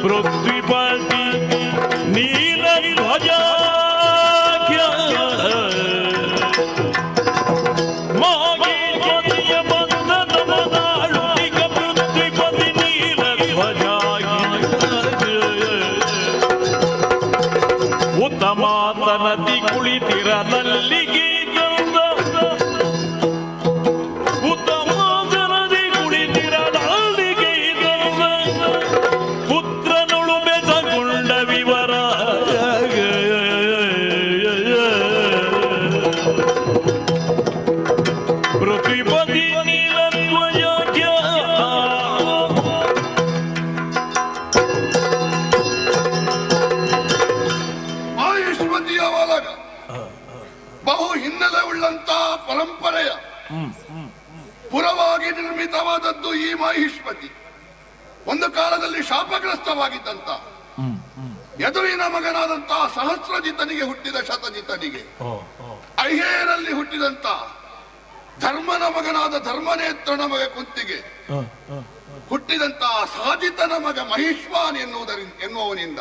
ಪೃಥ್ವಿಪತಿ ನೀಲಧ್ವಜ ಉತ್ತಮಾತನತಿ ಕುಳಿತಿರನಲ್ಲಿಗೆ ಉತ್ತಮಾತನದಿ ಕುಳಿತಿರನಲ್ಲಿಗೆ ಪುತ್ರನುಳು ಬೆಸಗೊಂಡ ವಿವರ ಪೃಥ್ವಿಪತಿ ನೀಲಧ್ವಜ ಬಹು ಹಿನ್ನೆಲೆ ಉಳ್ಳಂತಹ ಪರಂಪರೆಯ ಪುರವಾಗಿ ನಿರ್ಮಿತವಾದದ್ದು ಈ ಮಾಹಿಷ್ಮತಿ. ಒಂದು ಕಾಲದಲ್ಲಿ ಶಾಪಗ್ರಸ್ತವಾಗಿದ್ದಂತ ಯದುವಿನ ಮಗನಾದಂತಹ ಸಹಸ್ರಜಿತನಿಗೆ ಹುಟ್ಟಿದ ಶತಜಿತನಿಗೆ, ಐಹೇರಲ್ಲಿ ಹುಟ್ಟಿದಂತ ಧರ್ಮನ ಮಗನಾದ ಧರ್ಮನೇತ್ರನ ಮಗ ಕುಂತಿಗೆ ಹುಟ್ಟಿದಂತಹ ಸಹಜಿತನ ಮಗ ಮಹಿಷ್ಮಾನ್ ಎನ್ನುವವನಿಂದ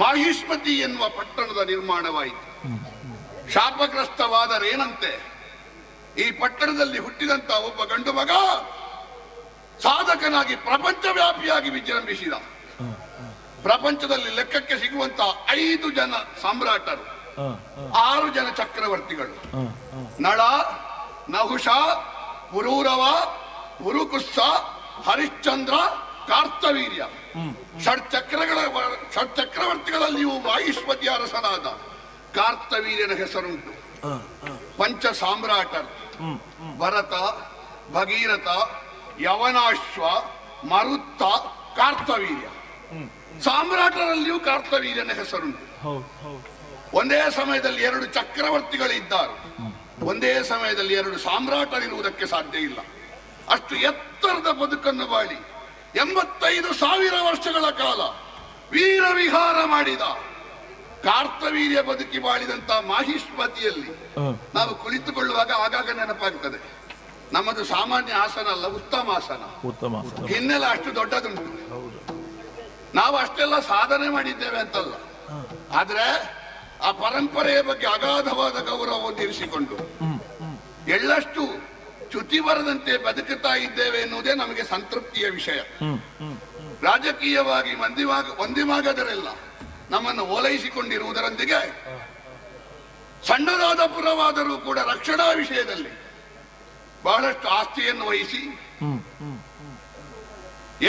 ಮಾಹಿಷ್ಮತಿ ಎನ್ನುವ ಪಟ್ಟಣದ ನಿರ್ಮಾಣವಾಯಿತು. ಶಾಪಗ್ರಸ್ತವಾದರೇನಂತೆ, ಈ ಪಟ್ಟಣದಲ್ಲಿ ಹುಟ್ಟಿದಂತ ಒಬ್ಬ ಗಂಡು ಮಗ ಸಾಧಕನಾಗಿ ಪ್ರಪಂಚವ್ಯಾಪಿಯಾಗಿ ವಿಜೃಂಭಿಸಿದ. ಪ್ರಪಂಚದಲ್ಲಿ ಲೆಕ್ಕಕ್ಕೆ ಸಿಗುವಂತ 5 ಜನ ಸಾಮ್ರಾಟರು, 6 ಜನ ಚಕ್ರವರ್ತಿಗಳು, ನಳ, ನಹುಷ, ಪುರೂರವ, ಪುರುಕುಸ್ಸ, ಹರಿಶ್ಚಂದ್ರ, ಕಾರ್ತವೀರ್ಯ, ಷಟ್ಚಕ್ರವರ್ತಿಗಳಲ್ಲಿಯೂ ಮಾಹಿಷ್ಮತಿ ಅರಸನಾದ ಕಾರ್ತವೀರ್ಯನ ಹೆಸರುಂಟು. ಪಂಚ ಸಾಮ್ರಾಟರು ಭರತ, ಭಗೀರಥ, ಯವನಾಶ್ವ, ಮರುತ್ತ, ಕಾರ್ತವೀರ್ಯ. ಸಾಮ್ರಾಟರಲ್ಲಿಯೂ ಕಾರ್ತವೀರ್ಯನ ಹೆಸರುಂಟು. ಒಂದೇ ಸಮಯದಲ್ಲಿ 2 ಚಕ್ರವರ್ತಿಗಳಿದ್ದಾರೆ, ಒಂದೇ ಸಮಯದಲ್ಲಿ 2 ಸಾಮ್ರಾಟರಿರುವುದಕ್ಕೆ ಸಾಧ್ಯ ಇಲ್ಲ. ಅಷ್ಟು ಎತ್ತರದ ಬದುಕನ್ನು ಬಾಳಿ 85,000 ವರ್ಷಗಳ ಕಾಲ ವೀರ ವಿಹಾರ ಮಾಡಿದ ಕಾರ್ತವೀರ್ಯ ಬದುಕಿ ಬಾಳಿದಂತ ಮಾಹಿಷ್ಮತಿಯಲ್ಲಿ ನಾವು ಕುಳಿತುಕೊಳ್ಳುವಾಗ ಆಗಾಗ ನೆನಪಾಗ್ತದೆ, ನಮ್ಮದು ಸಾಮಾನ್ಯ ಆಸನ ಅಲ್ಲ, ಉತ್ತಮ ಆಸನ. ಹಿನ್ನೆಲೆ ಅಷ್ಟು ದೊಡ್ಡದುಂಟು. ನಾವು ಅಷ್ಟೆಲ್ಲ ಸಾಧನೆ ಮಾಡಿದ್ದೇವೆ ಅಂತಲ್ಲ, ಆದ್ರೆ ಆ ಪರಂಪರೆಯ ಬಗ್ಗೆ ಅಗಾಧವಾದ ಗೌರವವನ್ನು ಇರಿಸಿಕೊಂಡು ಎಳ್ಳಷ್ಟು ಚ್ಯುತಿ ಬರದಂತೆ ಬದುಕುತ್ತಾ ಇದ್ದೇವೆ ಎನ್ನುವುದೇ ನಮಗೆ ಸಂತೃಪ್ತಿಯ ವಿಷಯ. ರಾಜಕೀಯವಾಗಿ ಒಂದಿಮಾಗದರೆಲ್ಲ ನಮ್ಮನ್ನು ಓಲೈಸಿಕೊಂಡಿರುವುದರೊಂದಿಗೆ ಸಣ್ಣದಾದ ಪುರವಾದರೂ ಕೂಡ ರಕ್ಷಣಾ ವಿಷಯದಲ್ಲಿ ಬಹಳಷ್ಟು ಆಸ್ತಿಯನ್ನು ವಹಿಸಿ,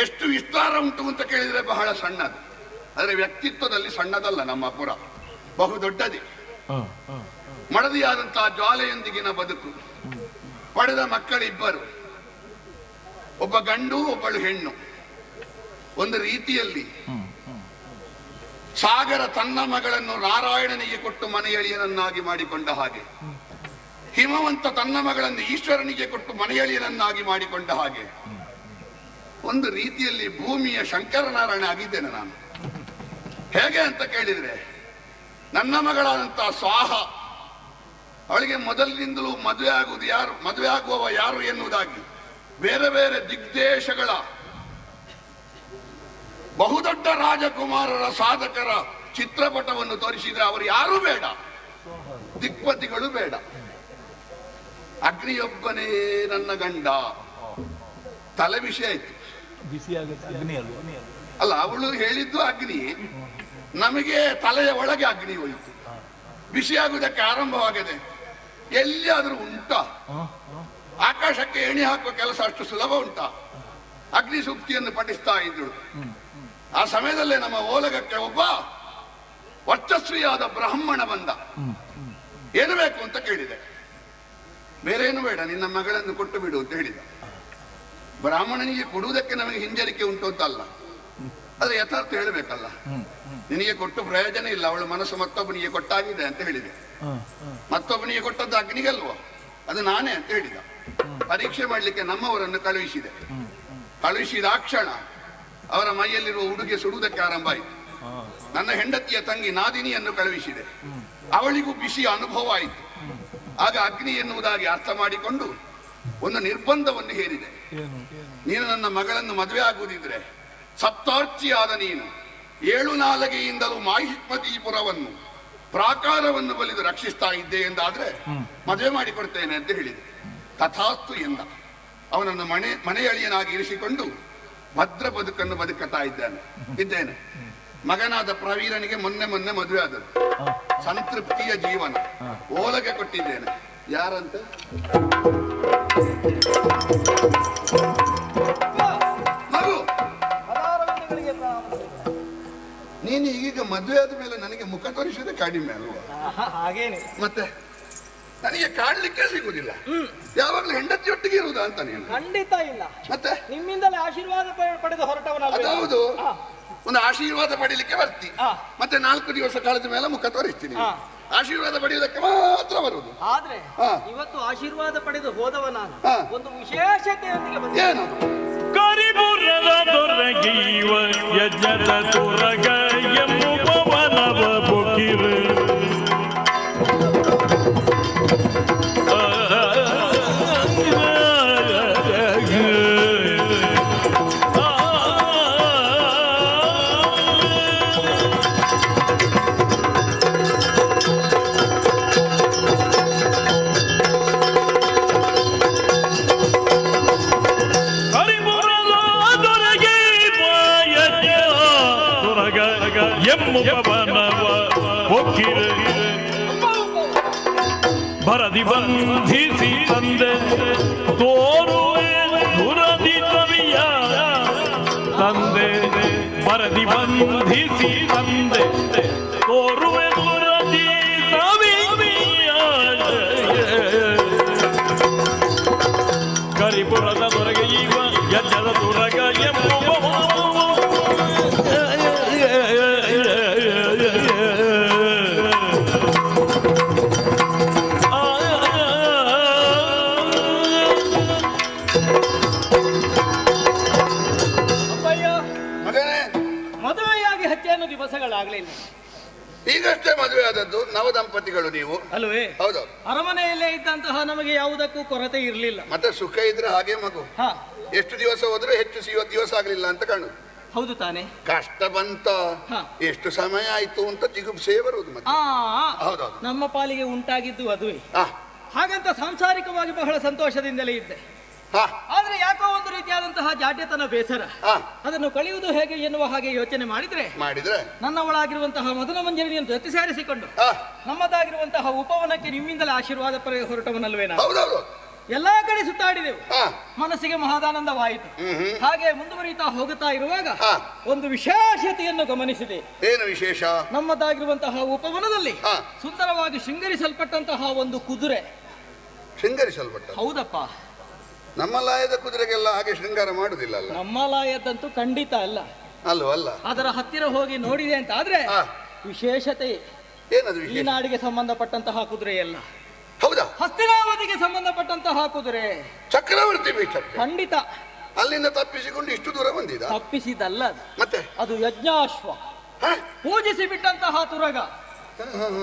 ಎಷ್ಟು ವಿಸ್ತಾರ ಉಂಟು ಅಂತ ಕೇಳಿದ್ರೆ ಬಹಳ ಸಣ್ಣದು, ಆದರೆ ವ್ಯಕ್ತಿತ್ವದಲ್ಲಿ ಸಣ್ಣದಲ್ಲ. ನಮ್ಮ ಪುರ ಬಹುದೊಡ್ಡದೇ. ಮಡದಿಯಾದಂತಹ ಜ್ವಾಲೆಯೊಂದಿಗಿನ ಬದುಕು, ಪಡೆದ ಮಕ್ಕಳಿಬ್ಬರು, ಒಬ್ಬ ಗಂಡು ಒಬ್ಬಳು ಹೆಣ್ಣು. ಒಂದು ರೀತಿಯಲ್ಲಿ ಸಾಗರ ತನ್ನ ಮಗಳನ್ನು ನಾರಾಯಣನಿಗೆ ಕೊಟ್ಟು ಮನೆಯಳಿಯನನ್ನಾಗಿ ಮಾಡಿಕೊಂಡ ಹಾಗೆ, ಹಿಮವಂತ ತನ್ನ ಮಗಳನ್ನು ಈಶ್ವರನಿಗೆ ಕೊಟ್ಟು ಮನೆಯಳಿಯನನ್ನಾಗಿ ಮಾಡಿಕೊಂಡ ಹಾಗೆ, ಒಂದು ರೀತಿಯಲ್ಲಿ ಭೂಮಿಯ ಶಂಕರನಾರಾಯಣ ಆಗಿದ್ದೇನೆ ನಾನು. ಹೇಗೆ ಅಂತ ಕೇಳಿದ್ರೆ, ನನ್ನ ಮಗಳಾದಂತಹ ಸ್ವಾಹ, ಅವಳಿಗೆ ಮೊದಲಿನಿಂದಲೂ ಮದುವೆ ಆಗುವವ ಯಾರು ಎನ್ನುವುದಾಗಿ ಬೇರೆ ಬೇರೆ ದಿಗ್ದೇಶಗಳ ಬಹುದೊಡ್ಡ ರಾಜಕುಮಾರರ ಸಾಧಕರ ಚಿತ್ರಪಟವನ್ನು ತೋರಿಸಿದ್ರೆ ಅವರು ಯಾರೂ ಬೇಡ, ದಿಕ್ಪತಿಗಳು ಬೇಡ. ಅಗ್ನಿಯೊಬ್ಬನೇ ನನ್ನ ಗಂಡ, ತಲೆ ಬಿಸಿ ಆಯ್ತು. ಅಲ್ಲ, ಅವಳು ಹೇಳಿದ್ದು ಅಗ್ನಿ, ನಮಗೆ ತಲೆಯ ಒಳಗೆ ಅಗ್ನಿ ಹೋಯಿತು. ಬಿಸಿಯಾಗುವುದಕ್ಕೆ ಆರಂಭವಾಗಿದೆ. ಎಲ್ಲಿಯಾದ್ರೂ ಉಂಟಾ? ಆಕಾಶಕ್ಕೆ ಎಣಿ ಹಾಕುವ ಕೆಲಸ ಅಷ್ಟು ಸುಲಭ ಉಂಟಾ? ಅಗ್ನಿ ಸೂಕ್ತಿಯನ್ನು ಪಠಿಸ್ತಾ ಇದ್ದಳು. ಆ ಸಮಯದಲ್ಲೇ ನಮ್ಮ ಓಲಗಕ್ಕೆ ಒಬ್ಬ ವರ್ಚಸ್ವಿಯಾದ ಬ್ರಾಹ್ಮಣ ಬಂದ. ಏನು ಬೇಕು ಅಂತ ಕೇಳಿದೆ. ಬೇರೇನು ಬೇಡ, ನಿನ್ನ ಮಗಳನ್ನು ಕೊಟ್ಟು ಬಿಡು ಅಂತ ಹೇಳಿದ. ಬ್ರಾಹ್ಮಣನಿಗೆ ಕೊಡುವುದಕ್ಕೆ ನಮಗೆ ಹಿಂಜರಿಕೆ ಉಂಟು ಅಂತಲ್ಲ, ಆದ್ರೆ ಯಥಾರ್ಥ ಹೇಳಬೇಕಲ್ಲ. ನಿನಗೆ ಕೊಟ್ಟು ಪ್ರಯೋಜನ ಇಲ್ಲ, ಅವಳ ಮನಸ್ಸು ಮತ್ತೊಬ್ಬನಿಗೆ ಕೊಟ್ಟಾಗಿದೆ ಅಂತ ಹೇಳಿದೆ. ಮತ್ತೊಬ್ಬನಿಗೆ ಕೊಟ್ಟದ್ದು ಅಗ್ನಿಗಲ್ವ, ಅದು ನಾನೇ ಅಂತ ಹೇಳಿದ. ಪರೀಕ್ಷೆ ಮಾಡ್ಲಿಕ್ಕೆ ನಮ್ಮವರನ್ನು ಕಳುಹಿಸಿದ ಕ್ಷಣ ಅವರ ಮೈಯಲ್ಲಿರುವ ಉಡುಗೆ ಸುಡುವುದಕ್ಕೆ ಆರಂಭ ಆಯಿತು. ನನ್ನ ಹೆಂಡತಿಯ ತಂಗಿ ನಾದಿನಿಯನ್ನು ಕಳುಹಿಸಿದೆ. ಅವಳಿಗೂ ಬಿಸಿಯ ಅನುಭವ ಆಯಿತು. ಆಗ ಅಗ್ನಿ ಎನ್ನುವುದಾಗಿ ಅರ್ಥ ಮಾಡಿಕೊಂಡು ಒಂದು ನಿರ್ಬಂಧವನ್ನು ಹೇರಿದೆ. ನೀನು ನನ್ನ ಮಗಳನ್ನು ಮದುವೆ ಆಗುವುದಿದ್ರೆ ಸಪ್ತಾರ್ಚಿಯಾದ ನೀನು 7 ನಾಲಗೆಯಿಂದಲೂ ಮಾಹಿಷ್ಮತೀಪುರವನ್ನು ಪ್ರಾಕಾರವನ್ನು ಬಲಿದು ರಕ್ಷಿಸ್ತಾ ಇದ್ದೆ ಎಂದಾದ್ರೆ ಮದುವೆ ಮಾಡಿಕೊಡ್ತೇನೆ ಅಂತ ಹೇಳಿದೆ. ತಥಾಸ್ತು ಎಂದ. ಅವನನ್ನು ಮನೆಯಳಿಯನಾಗಿ ಇರಿಸಿಕೊಂಡು ಭದ್ರ ಬದುಕನ್ನು ಬದುಕುತ್ತಾ ಇದ್ದೇನೆ. ಮಗನಾದ ಪ್ರವೀರನಿಗೆ ಮೊನ್ನೆ ಮದುವೆ ಆದದ್ದು. ಸಂತೃಪ್ತಿಯ ಜೀವನ ಓಲಗೆ ಕೊಟ್ಟಿದ್ದೇನೆ. ಯಾರಂತ? ಮಗು, ನೀನು ಈಗೀಗ ಮದುವೆ ಆದ ಮೇಲೆ ನನಗೆ ಮುಖ ತೋರಿಸಿದೆ ಕಡಿಮೆ ಅಲ್ವಾ? ಹಾಗೇನೆ. ಮತ್ತೆ ನನಗೆ ಕಾಡ್ಲಿಕ್ಕೆ ಸಿಗುದಿಲ್ಲ. ಯಾವಾಗ್ಲೂ ಹೆಂಡತಿಯೊಟ್ಟಿಗೆ ಇರುವುದಾ ಅಂತ ನೀನು? ಖಂಡಿತ ಇಲ್ಲ. ಮತ್ತೆ ನಿಮ್ಮಿಂದಲೇ ಆಶೀರ್ವಾದ ಪಡೆದು ಹೊರಟವನಲ್ಲ. ಹೌದು, ಒಂದು ಆಶೀರ್ವಾದ ಪಡೀಲಿಕ್ಕೆ ಬರ್ತಿ, ಮತ್ತೆ 4 ದಿವಸ ಕಳೆದ ಮೇಲೆ ಮುಖ ತೋರಿಸ್ತೀನಿ. ಆಶೀರ್ವಾದ ಪಡೆಯುವುದಕ್ಕೆ ಮಾತ್ರ ಬರುವುದು. ಆದ್ರೆ ಇವತ್ತು ಆಶೀರ್ವಾದ ಪಡೆದು ಹೋದವ ನಾನು ಒಂದು ವಿಶೇಷತೆಯೊಂದಿಗೆ ಬಂದೆ. ಏನು? ಕರಿಬುರದ ದೊರಗೀವ ಯಜ್ಞದ ತುರಗ ಎಂಬುವನವ ಬೊಕ್ಕಿರು ಭರದಿ ಬಂಧಿಸಿ ತಂದೆ ತೋರುವೆ ದುರದಿ ಕವಿಯ ತಂದೆ ಭರದಿ ಬಂಧಿಸಿ ತಂದೆ ತೋರುವೆ ದುರದಿ ಕವಿಯ ಕರಿಪುರದ ದೊರೆಗೆ ಇವ ಯಜ್ಞದ ತುರಗ ಎಂಬುವ ದಿವಸಗಳಾಗಲಿಲ್ಲ. ಈಗಷ್ಟೇ ಮದುವೆ ಆದದ್ದು ನವ ದಂಪತಿಗಳು ನೀವು ಅಲ್ವೇ? ಹೌದು. ಅರಮನೆಯಲ್ಲೇ ಇದ್ದಂತಹ ನಮಗೆ ಯಾವುದಕ್ಕೂ ಕೊರತೆ ಇರಲಿಲ್ಲ. ಮತ್ತೆ ಸುಖ ಇದ್ರೆ ಹಾಗೆ ಮಗು. ಎಷ್ಟು ದಿವಸ ಹೋದ್ರೆ ಹೆಚ್ಚು ದಿವಸ ಆಗ್ಲಿಲ್ಲ ಅಂತ ಕಾಣುದು. ಹೌದು ತಾನೆ? ಕಷ್ಟ ಬಂತ, ಎಷ್ಟು ಸಮಯ ಆಯ್ತು ಅಂತ ಜಿಗುಪ್ಸೆ ಬರುವುದು. ಹೌದೌದು, ನಮ್ಮ ಪಾಲಿಗೆ ಉಂಟಾಗಿದ್ದು ಅದುವೇ. ಹಾಗಂತ ಸಾಂಸಾರಿಕವಾಗಿ ಬಹಳ ಸಂತೋಷದಿಂದಲೇ ಇದ್ದೆ. ಆದ್ರೆ ಯಾಕೋ ಒಂದು ರೀತಿಯಾದಂತಹ ಜಾಡ್ಯತನ, ಬೇಸರ, ಅದನ್ನು ಕಳೆಯುವುದು ಹೇಗೆ ಎನ್ನುವ ಹಾಗೆ ಯೋಚನೆ ಮಾಡಿದ್ರೆ ನನ್ನ ಒಳಗಿರುವಂತಹ ಮದನ ಮಂಜರಿಯನ್ನು ಜೊತೆ ಸೇರಿಸಿಕೊಂಡು ನಮ್ಮದಾಗಿರುವಂತಹ ಉಪವನಕ್ಕೆ ನಿಮ್ಮಿಂದಲೇ ಆಶೀರ್ವಾದ ಪಡೆದು ಹೊರಟವನಲ್ವೇ ನಾವು. ಎಲ್ಲಾ ಕಡೆ ಸುತ್ತಾಡಿದೆವು. ಮನಸ್ಸಿಗೆ ಮಹದಾನಂದವಾಯಿತು. ಹಾಗೆ ಮುಂದುವರಿತಾ ಹೋಗುತ್ತಾ ಇರುವಾಗ ಒಂದು ವಿಶೇಷತೆಯನ್ನು ಗಮನಿಸಿದೆ. ಏನು ವಿಶೇಷ? ನಮ್ಮದಾಗಿರುವಂತಹ ಉಪವನದಲ್ಲಿ ಸುಂದರವಾಗಿ ಶೃಂಗರಿಸಲ್ಪಟ್ಟಂತಹ ಒಂದು ಕುದುರೆ. ಶೃಂಗರಿಸಲ್ಪಟ್ಟ? ಹೌದಪ್ಪ. ನಮ್ಮ ಲಾಯದ ಕುದುರೆಗೆಲ್ಲ ಹಾಗೆ ಶೃಂಗಾರ ಮಾಡುದಿಲ್ಲ. ನಮ್ಮ ಲಾಯದಂತೂ ಖಂಡಿತ ಅಲ್ಲ. ಅಲ್ಲ, ಅದರ ಹತ್ತಿರ ಹೋಗಿ ನೋಡಿದೆ ಅಂತ ಆದ್ರೆ ವಿಶೇಷತೆ ಏನದು? ಈ ನಾಡಿಗೆ ಸಂಬಂಧಪಟ್ಟಂತಹ ಕುದುರೆಯಲ್ಲ. ಹೌದಾ? ಹಸ್ತಿನಾವತಿಗೆ ಸಂಬಂಧಪಟ್ಟಂತಹ ಕುದುರೆ. ಚಕ್ರವರ್ತಿ ಪೀಠ. ಖಂಡಿತ. ಅಲ್ಲಿಂದ ತಪ್ಪಿಸಿಕೊಂಡು ಇಷ್ಟು ದೂರ ಬಂದಿದ? ತಪ್ಪಿಸಿದಲ್ಲ, ಮತ್ತೆ ಅದು ಯಜ್ಞಾಶ್ವ. ಪೂಜಿಸಿ ಬಿಟ್ಟಂತಹ ತುರಗ.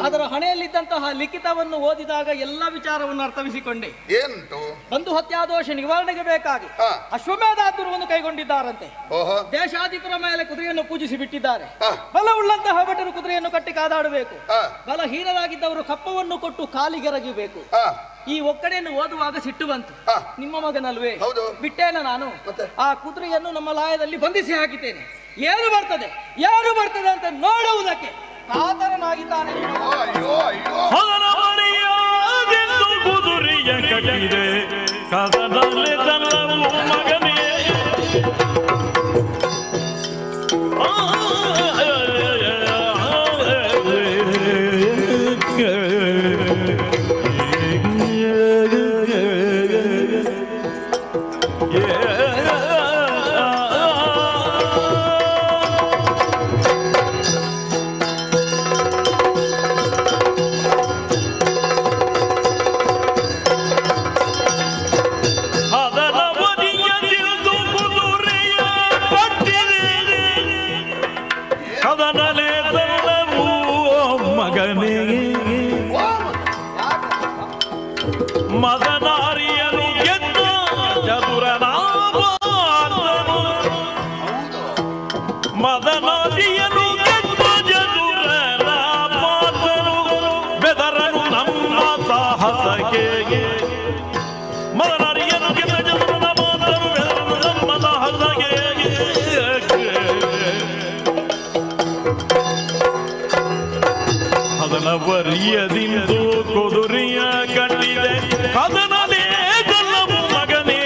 ಅದರ ಹಣೆಯಲ್ಲಿದ್ದಂತಹ ಲಿಖಿತವನ್ನು ಓದಿದಾಗ ಎಲ್ಲ ವಿಚಾರವನ್ನು ಅರ್ಥವಿಸಿಕೊಂಡೆ. ಏನಂತು? ಬಂಧು ಹತ್ಯಾದೋಷ ನಿವಾರಣೆಗೆ ಬೇಕಾಗಿ ಅಶ್ವಮೇಧಾತುರವನ್ನು ಕೈಗೊಂಡಿದ್ದಾರಂತೆ. ದೇಶಾಧಿಪರ ಮೇಲೆ ಕುದುರೆಯನ್ನು ಪೂಜಿಸಿ ಬಿಟ್ಟಿದ್ದಾರೆ. ಬಲವುಳ್ಳಂತಹ ಭಟರು ಕುದುರೆಯನ್ನು ಕಟ್ಟಿ ಕಾದಾಡಬೇಕು. ಬಲಹೀನರಾಗಿದ್ದವರು ಕಪ್ಪವನ್ನು ಕೊಟ್ಟು ಕಾಲಿಗೆರಗಬೇಕು. ಈ ಒಕ್ಕಣೆಯನ್ನು ಓದುವಾಗ ಸಿಟ್ಟು ಬಂತು. ನಿಮ್ಮ ಮಗನಲ್ವೇ? ಬಿಟ್ಟೇನ ನಾನು. ಆ ಕುದುರೆಯನ್ನು ನಮ್ಮ ಲಾಯದಲ್ಲಿ ಬಂಧಿಸಿ ಹಾಕಿದ್ದೇನೆ. ಏನು ಬರ್ತದೆ ಅಂತ ನೋಡುವುದಕ್ಕೆ ಕಾತರನಾಗಿದ್ದಾನೆ. ಕುದುರೆಯ ಕಟ್ಟಿದೆ ಕದನಲ್ಲೇ ತನ್ನವು ಮಗನೇ. ಅದನವರಿಯದಿಂದು ಕುದುರೆಯ ಕಟ್ಟಿದೆ ಅದನಲೇ ಕೊಲ್ಲವು ಮಗನೇ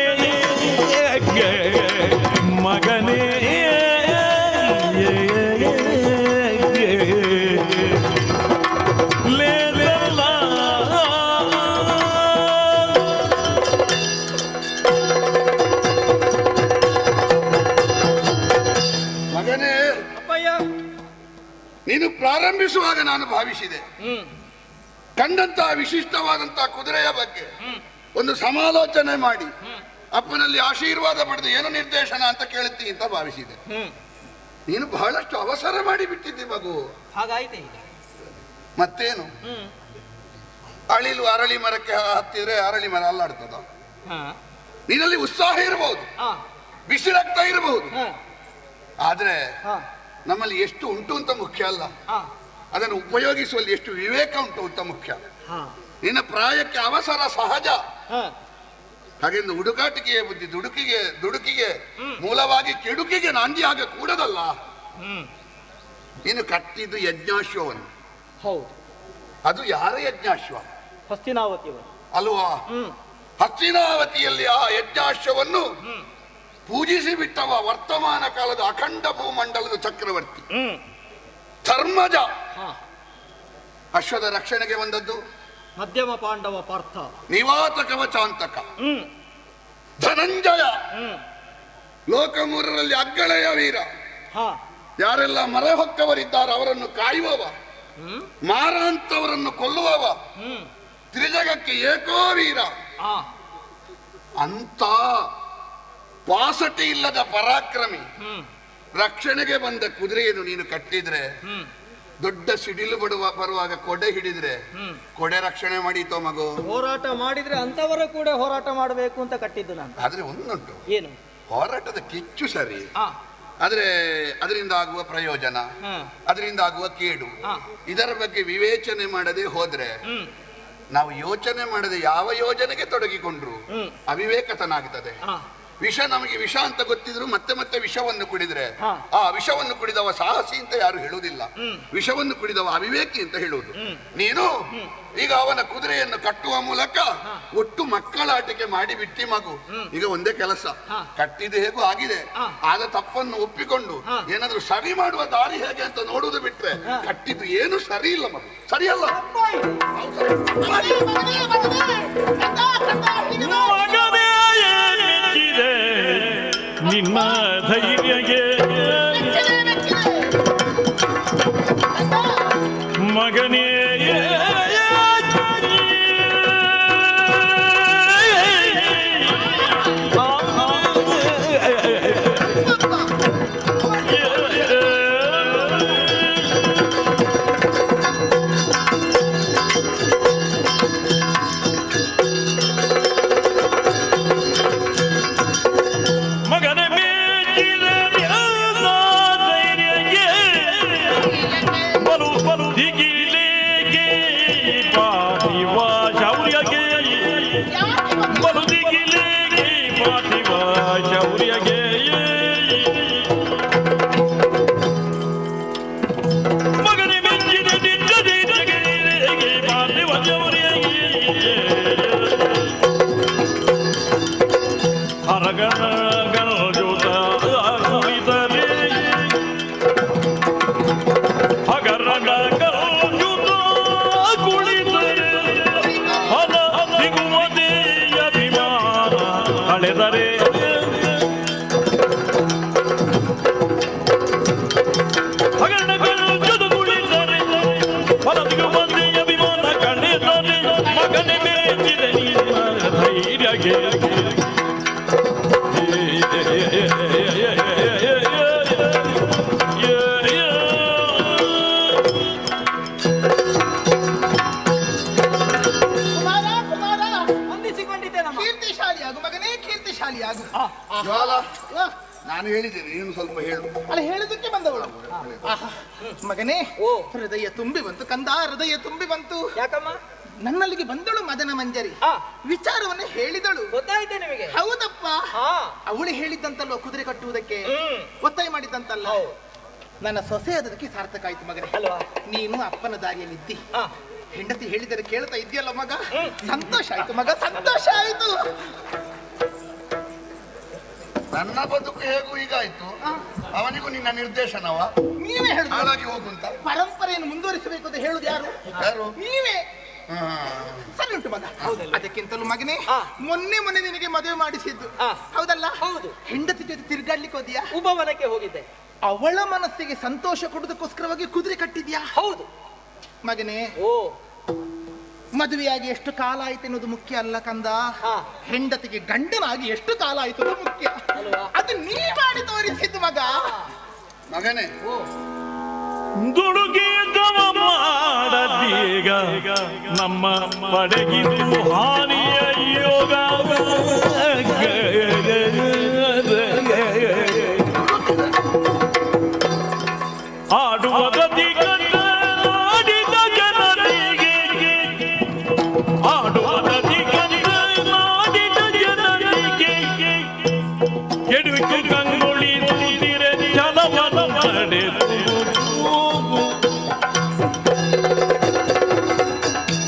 ಮಗನೇ ಮಗನೇ ಅಪ್ಪಯ್ಯ, ನೀನು ಪ್ರಾರಂಭಿಸುವಾಗ ನಾನು ಭಾವಿಸಿದೆ ಕಂಡಂತಹ ವಿಶಿಷ್ಟವಾದಂತಹ ಕುದುರೆಯ ಬಗ್ಗೆ ಒಂದು ಸಮಾಲೋಚನೆ ಮಾಡಿ ಅಪ್ಪನಲ್ಲಿ ಆಶೀರ್ವಾದ ಪಡೆದು ಏನು ನಿರ್ದೇಶನ ಅಂತ ಕೇಳುತ್ತಿ ಅಂತ ಭಾವಿಸಿದೆ. ನೀನು ಬಹಳಷ್ಟು ಅವಸರ ಮಾಡಿ ಬಿಟ್ಟಿದ್ದಿ ಮಗು. ಹಾಗಾಯ್ತೆ ಈಗ. ಮತ್ತೇನು, ಅಳಿಲು ಅರಳಿ ಮರಕ್ಕೆ ಹತ್ತಿದ್ರೆ ಅರಳಿ ಮರ ಅಲ್ಲಾಡ್ತದ. ನೀನಲ್ಲಿ ಉತ್ಸಾಹ ಇರಬಹುದು, ಬಿಸಿಲಾಗ್ತಾ ಇರಬಹುದು, ಆದ್ರೆ ನಮ್ಮಲ್ಲಿ ಎಷ್ಟು ಉಂಟು ಅಂತ ಮುಖ್ಯ ಅಲ್ಲ, ಅದನ್ನು ಉಪಯೋಗಿಸುವಲ್ಲಿ ಎಷ್ಟು ವಿವೇಕ ಉಂಟು ಅಂತ ಮುಖ್ಯ. ನಿನ್ನ ಪ್ರಾಯಕ್ಕೆ ಅವಸರ ಸಹಜ, ಹಾಗೆಂದು ಹುಡುಕಾಟಿಕೆಯ ಬುದ್ಧಿ ದುಡುಕಿಗೆ ಮೂಲವಾಗಿ ಕೆಡುಕಿಗೆ ನಾಂದಿಯಾಗ ಕೂಡದಲ್ಲ. ನೀನು ಕಟ್ಟಿದ್ದು ಯಜ್ಞಾಶ್ವವನ್ನು. ಹೌದು, ಅದು ಯಾರ ಯಜ್ಞಾಶ್ವ? ಹಸ್ತಿನಾವತಿ ಅಲ್ವಾ? ಹಸ್ತಿನಾವತಿಯಲ್ಲಿ ಆ ಯಜ್ಞಾಶ್ವವನ್ನು ಪೂಜಿಸಿ ಬಿಟ್ಟವ ವರ್ತಮಾನ ಕಾಲದ ಅಖಂಡ ಭೂಮಂಡಲದ ಚಕ್ರವರ್ತಿ ಧರ್ಮಜ. ಅಶ್ವದ ರಕ್ಷಣೆಗೆ ಬಂದದ್ದು ಮಧ್ಯಮ ಪಾಂಡವ ಪಾರ್ಥ, ನಿವಾತ ಕವಚಾಂತಕ ಧನಂಜಯ, ಲೋಕಮೂರರಲ್ಲಿ ಅಗ್ಗಳೆಯ ವೀರ. ಯಾರೆಲ್ಲ ಮರೆ ಹೊಕ್ಕವರಿದ್ದಾರೆ ಅವರನ್ನು ಕಾಯುವವ, ಮಾರಾಂತವರನ್ನು ಕೊಲ್ಲುವವ, ತ್ರಿಜಗಕ್ಕೆ ಏಕೋ ವೀರ. ಅಂತ ಪಾಸಟಿ ಇಲ್ಲದ ಪರಾಕ್ರಮಿ ರಕ್ಷಣೆಗೆ ಬಂದ ಕುದುರೆಯನ್ನು ನೀನು ಕಟ್ಟಿದ್ರೆ, ದೊಡ್ಡ ಸಿಡಿಲು ಬರುವಾಗ ಕೊಡೆ ಹಿಡಿದ್ರೆ ಕೊಡೆ ರಕ್ಷಣೆ ಮಾಡೀತೋ ಮಗು? ಹೋರಾಟ ಮಾಡಿದ್ರೆ ಅಂತವರ ಕೂಡ ಹೋರಾಟ ಮಾಡಬೇಕು ಅಂತ ಕಟ್ಟಿದ್ದು ನಾನು. ಆದ್ರೆ ಒಂದುಂಟು, ಏನು? ಹೋರಾಟದ ಕಿಚ್ಚು ಸರಿ, ಆದ್ರೆ ಅದರಿಂದ ಆಗುವ ಪ್ರಯೋಜನ, ಅದರಿಂದ ಆಗುವ ಕೇಡು, ಇದರ ಬಗ್ಗೆ ವಿವೇಚನೆ ಮಾಡದೆ ಹೋದ್ರೆ, ನಾವು ಯೋಚನೆ ಮಾಡದೆ ಯಾವ ಯೋಜನೆಗೆ ತೊಡಗಿಕೊಂಡ್ರು ಅವಿವೇಕತನಾಗ್ತದೆ. ವಿಷ ನಮಗೆ ವಿಷ ಅಂತ ಗೊತ್ತಿದ್ರು ಮತ್ತೆ ಮತ್ತೆ ವಿಷವನ್ನು ಕುಡಿದ್ರೆ, ಆ ವಿಷವನ್ನು ಕುಡಿದವ ಸಾಹಸಿ ಅಂತ ಯಾರು ಹೇಳುವುದಿಲ್ಲ, ವಿಷವನ್ನು ಕುಡಿದವ ಅವಿವೇಕಿ ಅಂತ ಹೇಳುವುದು. ನೀನು ಈಗ ಅವನ ಕುದುರೆಯನ್ನು ಕಟ್ಟುವ ಮೂಲಕ ಒಟ್ಟು ಮಕ್ಕಳಾಟಿಕೆ ಮಾಡಿ ಬಿಟ್ಟಿ ಮಗು. ಈಗ ಒಂದೇ ಕೆಲಸ, ಕಟ್ಟಿದ್ದು ಹೇಗೂ ಆಗಿದೆ, ಆದ ತಪ್ಪನ್ನು ಒಪ್ಪಿಕೊಂಡು ಏನಾದ್ರೂ ಸರಿ ಮಾಡುವ ದಾರಿ ಹೇಗೆ ಅಂತ ನೋಡುವುದು ಬಿಟ್ರೆ ಕಟ್ಟಿದ್ದು ಏನು ಸರಿ ಇಲ್ಲ ಮಗು, ಸರಿಯಲ್ಲ. ನಿನ್ನ ಧೈರ್ಯಗೆ ಮಗನೇ ನಾನು ಹೇಳಿದ್ದೇನೆ, ನೀನು ಸ್ವಲ್ಪ ಹೇಳು. ಅಲ್ಲ, ಹೇಳುದಕ್ಕೆ ಬಂದವಳು. ಮಗನೇ, ಹೃದಯ ತುಂಬಿ ಬಂತು ಕಂದ, ಹೃದಯ ತುಂಬಿ ಬಂತು. ಯಾಕಮ್ಮ? ನನ್ನಲ್ಲಿಗೆ ಬಂದಳು ಮದನ ಮಂಜರಿ, ವಿಚಾರವನ್ನು ಹೇಳಿದಳು. ಗೊತ್ತಾಯ್ತೆ ನಿಮಗೆ? ಹೌದಪ್ಪ, ಅವಳು ಹೇಳಿದ್ದಂತಲ್ವ ಕುದುರೆ ಕಟ್ಟುವುದಕ್ಕೆ ಒತ್ತಾಯ ಮಾಡಿದ್ದಂತಲ್ಲ. ನನ್ನ ಸೊಸೆ ಅದಕ್ಕೆ ಸಾರ್ಥಕ ಆಯ್ತು ಮಗನೇ ಅಲ್ವಾ? ನೀನು ಅಪ್ಪನ ದಾರಿಯಲ್ಲಿದ್ದಿ, ಹೆಂಡತಿ ಹೇಳಿದರೆ ಕೇಳ್ತಾ ಇದೆಯಲ್ಲ ಮಗ. ಸಂತೋಷ ಆಯ್ತು ಮಗ, ಸಂತೋಷ ಆಯ್ತು. ನನ್ನ ಬದುಕು ಹೇಗೂ ಈಗ ಆಯ್ತು, ಅವನಿಗೂ ನಿನ್ನ ನಿರ್ದೇಶನವ. ನೀವೇ ಹಾಳಾಗಿ ಹೋಗುಂತ ಪರಂಪರೆಯನ್ನು ಮುಂದುವರಿಸಬೇಕು ಅಂತ ಹೇಳುದು ಯಾರು? ಯಾರು? ನೀವೇ. ಸರಿ ಉಂಟು ಮಗ. ಅದಕ್ಕಿಂತಲೂ ಮಗನೇ, ಮೊನ್ನೆ ನಿನಗೆ ಮದುವೆ ಮಾಡಿಸಿದ್ದು ಹೌದಲ್ಲ? ಹೌದು. ಹೆಂಡತಿ ಜೊತೆ ತಿರ್ಗಾಡ್ಲಿಕ್ಕೆ ಹೋದ್ಯಾ? ಉಪವನಕ್ಕೆ ಹೋಗಿದ್ದೆ. ಅವಳ ಮನಸ್ಸಿಗೆ ಸಂತೋಷ ಕೊಡುವುದಕ್ಕೋಸ್ಕರವಾಗಿ ಕುದುರೆ ಕಟ್ಟಿದ್ಯಾ? ಹೌದು ಮಗನೇ. ಓ, ಮದುವೆಯಾಗಿ ಎಷ್ಟು ಕಾಲ ಆಯ್ತು ಎನ್ನುವುದು ಮುಖ್ಯ ಅಲ್ಲ ಕಂದ. ಹೆಂಡತಿಗೆ ಗಂಡನಾಗಿ ಎಷ್ಟು ಕಾಲ ಆಯ್ತು ಅದು ಮುಖ್ಯ. ಅದು ನೀ ಮಾಡಿ ತೋರಿಸಿದ್ದು ಮಗ. ಮಗನೇ, ದುಡುಗಿದವ ಮಾಡದೀಗ ನಮ್ಮ ಪಡೆಗಿದು ಹಾನಿಯ ಯೋಗ. ಆಡುವ ಗತಿ ಕಂಡ ಆಡಿದ ಜನರಿಗೆ, ಆಡುವ ಗತಿ ಕಂಡ ಆಡಿದ ಜನರಿಗೆ ಕೆಡುಕು ಕಂಗೊಳಿ ತುದಿರೆ ಛಲವನ್ನು ಪಡೆದು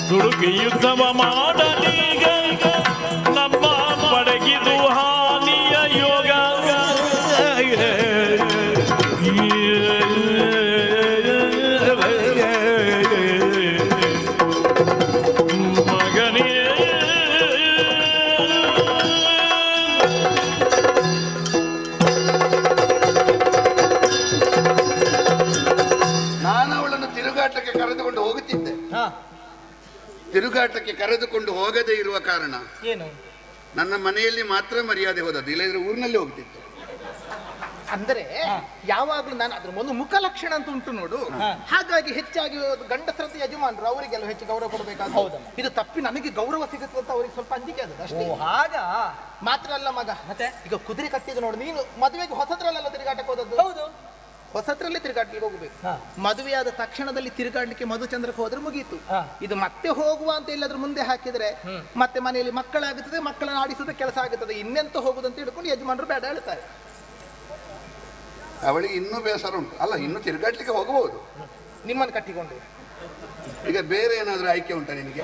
ದುಡುಕಿ ಯುದ್ಧವ ಮಾಡಲೀಗ ನಮ್ಮ ಪಡಗಿದು ಹಾನಿಯ ಯೋಗ. ಮಗನೇ, ನಾನು ಅವಳನ್ನು ತಿರುಗಾಟಕ್ಕೆ ಕರೆದುಕೊಂಡು ಹೋಗುತ್ತಿದ್ದೆ. ತಿರುಗಾಟಕ್ಕೆ ಕರೆದುಕೊಂಡು ಹೋಗದೇ ಇರುವ ಕಾರಣ ಏನು? ನನ್ನ ಮನೆಯಲ್ಲಿ ಮಾತ್ರ ಮರ್ಯಾದೆ ಹೋದದ್ದು, ಇಲ್ಲದ್ರೆ ಊರಿನಲ್ಲಿ ಹೋಗ್ತಿತ್ತು. ಅಂದರೆ ಯಾವಾಗ್ಲೂ ನಾನು ಅದ್ರ ಒಂದು ಮುಖ ಲಕ್ಷಣ ಅಂತ ಉಂಟು ನೋಡು. ಹಾಗಾಗಿ ಹೆಚ್ಚಾಗಿ ಗಂಡಸರದ್ದು ಯಜಮಾನರು ಅವರಿಗೆಲ್ಲ ಹೆಚ್ಚು ಗೌರವ ಕೊಡಬೇಕಾದ. ಇದು ತಪ್ಪಿ ನನಗೆ ಗೌರವ ಸಿಗುತ್ತೆ ಅಂತ ಅವ್ರಿಗೆ ಸ್ವಲ್ಪ ಅಂಜಿಕೆ ಅದು ಅಷ್ಟೇ. ಹಾಗ ಮಾತ್ರ ಅಲ್ಲ ಮಗ, ಮತ್ತೆ ಈಗ ಕುದುರೆ ಕಟ್ಟಿದ್ದು ನೋಡು. ನೀನು ಮದುವೆಗೆ ಹೊಸದ್ರಲ್ಲೆಲ್ಲ ತಿರುಗಾಟಕ್ಕೆ ಹೋದದ್ದು. ಹೌದು, ಹೊಸದ್ರಲ್ಲಿ ತಿರುಗಾಡ್ಲಿಕ್ಕೆ ಹೋಗ್ಬೇಕು. ಮದುವೆಯಾದ ತಕ್ಷಣದಲ್ಲಿ ತಿರುಗಾಡ್ಲಿಕ್ಕೆ ಮಧುಚಂದ್ರಕ್ಕೆ ಹೋದ್ರೆ ಮುಗೀತು. ಇದು ಮತ್ತೆ ಹೋಗುವ ಅಂತ ಎಲ್ಲಾದ್ರೂ ಮುಂದೆ ಹಾಕಿದ್ರೆ ಮತ್ತೆ ಮನೆಯಲ್ಲಿ ಮಕ್ಕಳಾಗುತ್ತದೆ, ಮಕ್ಕಳನ್ನು ಆಡಿಸುದ ಕೆಲಸ ಆಗುತ್ತದೆ. ಇನ್ನೆಂತ ಹೋಗುದಂತ ಹಿಡ್ಕೊಂಡು ಯಜಮಾನರು ಬೇಡ ಹೇಳ್ತಾರೆ. ಅವಳಿಗೆ ಇನ್ನೂ ಬೇಸರ ಉಂಟು. ಅಲ್ಲ, ಇನ್ನು ತಿರುಗಾಡ್ಲಿಕ್ಕೆ ಹೋಗಬಹುದು. ನಿಮ್ಮನ್ನು ಕಟ್ಟಿಕೊಂಡು ಈಗ ಬೇರೆ ಏನಾದ್ರೂ ಆಯ್ಕೆ ಉಂಟಾ ನಿನಗೆ?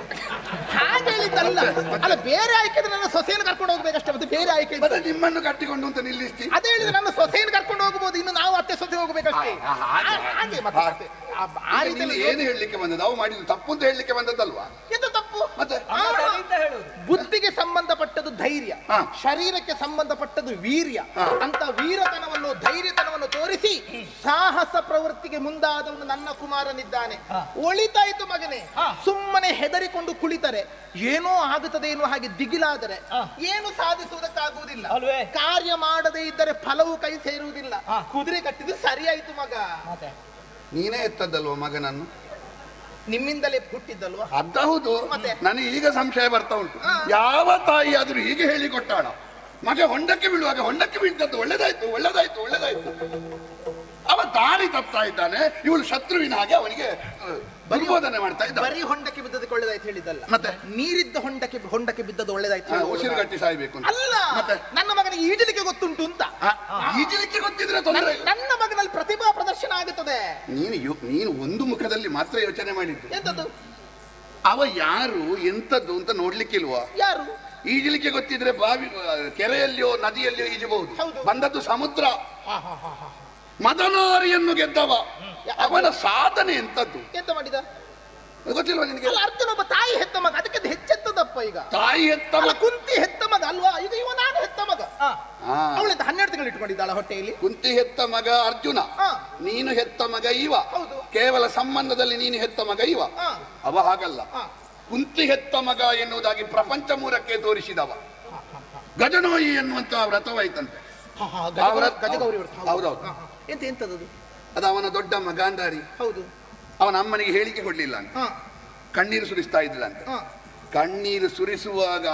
ಹಾಗೆ ಹೇಳಿದ್ದಲ್ಲ. ಅಲ್ಲ, ಬೇರೆ ಆಯ್ಕೆ ಇದ್ರೆ ನನ್ನ ಸೊಸೆಯನ್ನು ಕರ್ಕೊಂಡು ಹೋಗ್ಬೇಕಷ್ಟೇ. ಮತ್ತೆ ಬೇರೆ ಆಯ್ಕೆ ಮತ್ತೆ ನಿಮ್ಮನ್ನು ಕಟ್ಟಿಕೊಂಡು ಅಂತ ನಿಲ್ಲಿಸ್ತಿ? ಅದೇ ಹೇಳಿದ್ರೆ ನನ್ನ ಸೊಸೆಯನ್ನು ಕರ್ಕೊಂಡು ಹೋಗಬಹುದು. ಇನ್ನು ನಾವು ಅತ್ತೆ ಸೊಸೆ ಹೋಗ್ಬೇಕಷ್ಟೇ. ಹಾಗೆ ಮತ್ತೆ ಆ ರೀತಿ ಏನು ಹೇಳಲಿಕ್ಕೆ ಬಂದದ್ದು? ನಾವು ಮಾಡಿದ್ದು ತಪ್ಪು ಅಂತ ಹೇಳಲಿಕ್ಕೆ ಬಂದದ್ದಲ್ವಾ? ಎಂತ ತಪ್ಪು? ಮತ್ತೆ ಬುದ್ಧಿಗೆ ಸಂಬಂಧಪಟ್ಟದ್ದು ಧೈರ್ಯ, ಶರೀರಕ್ಕೆ ಸಂಬಂಧಪಟ್ಟದ್ದು ವೀರ್ಯ ಅಂತ ವೀರತನವನ್ನು ಧೈರ್ಯತನವನ್ನು ತೋರಿಸಿ ಸಾಹಸ ಪ್ರವೃತ್ತಿಗೆ ಮುಂದಾದವನು ನನ್ನ ಕುಮಾರನಿದ್ದಾನೆ. ಒಳಿತಾಯ್ತು ಮಗನೇ. ಸುಮ್ಮನೆ ಹೆದರಿಕೊಂಡು ಕುಳಿತರೆ ಏನೋ ಆಗುತ್ತದೆ ಎನ್ನುವ ಹಾಗೆ ದಿಗಿಲಾದರೆ ಏನು ಸಾಧಿಸುವುದಕ್ಕಾಗುವುದಿಲ್ಲ. ಕಾರ್ಯ ಮಾಡದೇ ಇದ್ದರೆ ಫಲವು ಕೈ ಸೇರುವುದಿಲ್ಲ. ಕುದುರೆ ಕಟ್ಟಿದ್ದು ಸರಿಯಾಯ್ತು ಮಗ. ನೀನೇ ಎತ್ತದ್ದಲ್ವ ಮಗನನ್ನು? ನಿಮ್ಮಿಂದಲೇ ಹುಟ್ಟಿದ್ದಲ್ವಾ? ಅದೌದು. ನನಗೆ ಈಗ ಸಂಶಯ ಬರ್ತಾ ಉಂಟು. ಯಾವ ತಾಯಿ ಆದ್ರೂ ಹೀಗೆ ಹೇಳಿಕೊಟ್ಟಾಳ? ಮಗ ಹೊಂಡಕ್ಕೆ ಬೀಳುವಾಗ ಹೊಂಡಕ್ಕೆ ಬೀಳ್ತದ್ದು ಒಳ್ಳೇದಾಯ್ತು ಒಳ್ಳೇದಾಯ್ತು ಒಳ್ಳೇದಾಯ್ತು. ಅವ ದಾರಿ ತಪ್ತಾ ಇದ್ದಾನೆ, ಇವಳು ಶತ್ರುವಿನ ಹಾಗೆ ಅವನಿಗೆ ಬೋಧನೆ ಮಾಡ್ತಾ ಇದ್ದ. ಬರೀ ಹೊಂಡಕ್ಕೆ ಬಿದ್ದದಕ್ಕೆ ಒಳ್ಳೇದಾಯ್ತು ಹೇಳಿದ್ದಲ್ಲ, ಮತ್ತೆ ನೀರಿದ್ದ ಹೊಂಡಕ್ಕೆ ಬಿದ್ದದ್ದು ಒಳ್ಳೇದಾಯ್ತು. ಉಸಿರುಗಟ್ಟಿ ಸಾಯ್ಬೇಕು ಅಲ್ಲ, ನನ್ನ ಮಗನಿಗೆ ಈಜಲಿಕ್ಕೆ ಗೊತ್ತುಂಟು ಅಂತ. ಈಜಲಿಕ್ಕೆ ಗೊತ್ತಿದ್ರೆ ತೊಂದರೆ. ನನ್ನ ಮಗನಲ್ಲಿ ಪ್ರತಿಭಾ ಪ್ರದರ್ಶನ ಆಗುತ್ತದೆ. ನೀನು ಒಂದು ಮುಖದಲ್ಲಿ ಮಾತ್ರ ಯೋಚನೆ ಮಾಡಿದ್ದು. ಎಂತದ್ದು? ಅವ ಯಾರು ಎಂತದ್ದು ಅಂತ ನೋಡ್ಲಿಕ್ಕಿಲ್ವಾ? ಯಾರು? ಈಜಲಿಕ್ಕೆ ಗೊತ್ತಿದ್ರೆ ಬಾವಿ ಕೆರೆಯಲ್ಲಿಯೋ ನದಿಯಲ್ಲಿಯೋ ಈಜಬಹುದು. ಬಂದದ್ದು ಸಮುದ್ರ. ಮದನಾರಿಯನ್ನು ಗೆದ್ದವ. ಅವನ ಸಾಧನೆ ಎಂತದ್ದು? ಎಂತ ಮಾಡಿದ ಗೊತ್ತಿಲ್ವಾ ನಿನಗೆ? ಅರ್ಜುನ ಒಬ್ಬ ತಾಯಿ ಹೆತ್ತ ಮಗ, ಅದಕ್ಕೆ ಹೆಚ್ಚೆತ್ತದಪ್ಪ. ಈಗ ತಾಯಿ ಹೆತ್ತ ಮಗ, ಕುಂತಿ ಹೆತ್ತ ಮಗ ಅಲ್ವಾ? ಈಗ ಇವ ನಾನು ಹೆತ್ತ ಮಗ. ಅವಳಿಂದ 12 ತಿಂಗಳು ಇಟ್ಕೊಂಡಿದ್ದಾಳ ಹೊಟ್ಟೆಯಲ್ಲಿ. ಕುಂತಿ ಹೆತ್ತ ಮಗ ಅರ್ಜುನ, ನೀನು ಹೆತ್ತ ಮಗ ಇವ. ಕೇವಲ ಸಂಬಂಧದಲ್ಲಿ ನೀನು ಹೆತ್ತ ಮಗ ಇವ. ಅವ ಹಾಗಲ್ಲ. ಕುಂತಿ ಹೆತ್ತ ಮಗ ಎನ್ನುವುದಾಗಿ ಪ್ರಪಂಚ ಮೂರಕ್ಕೆ ತೋರಿಸಿದವ. ಗಜನೋಯಿ ಎನ್ನುವಂತ ವ್ರತವಾಯ್ತಂತೆ. ಹೌದೌದು. ಎಂತದ್ದು? ಅದು ಅವನ ದೊಡ್ಡ ಮಗಾಂಧಾರಿ. ಹೌದು. ಅವನ ಅಮ್ಮನಿಗೆ ಹೇಳಿಕೆ ಕೊಡ್ಲಿಲ್ಲ ಅಂತ, ಕಣ್ಣೀರು ಸುರಿಸ್ತಾ ಇದ್ದಿಲ್ಲ ಅಂತ. ಕಣ್ಣೀರು ಸುರಿಸುವಾಗ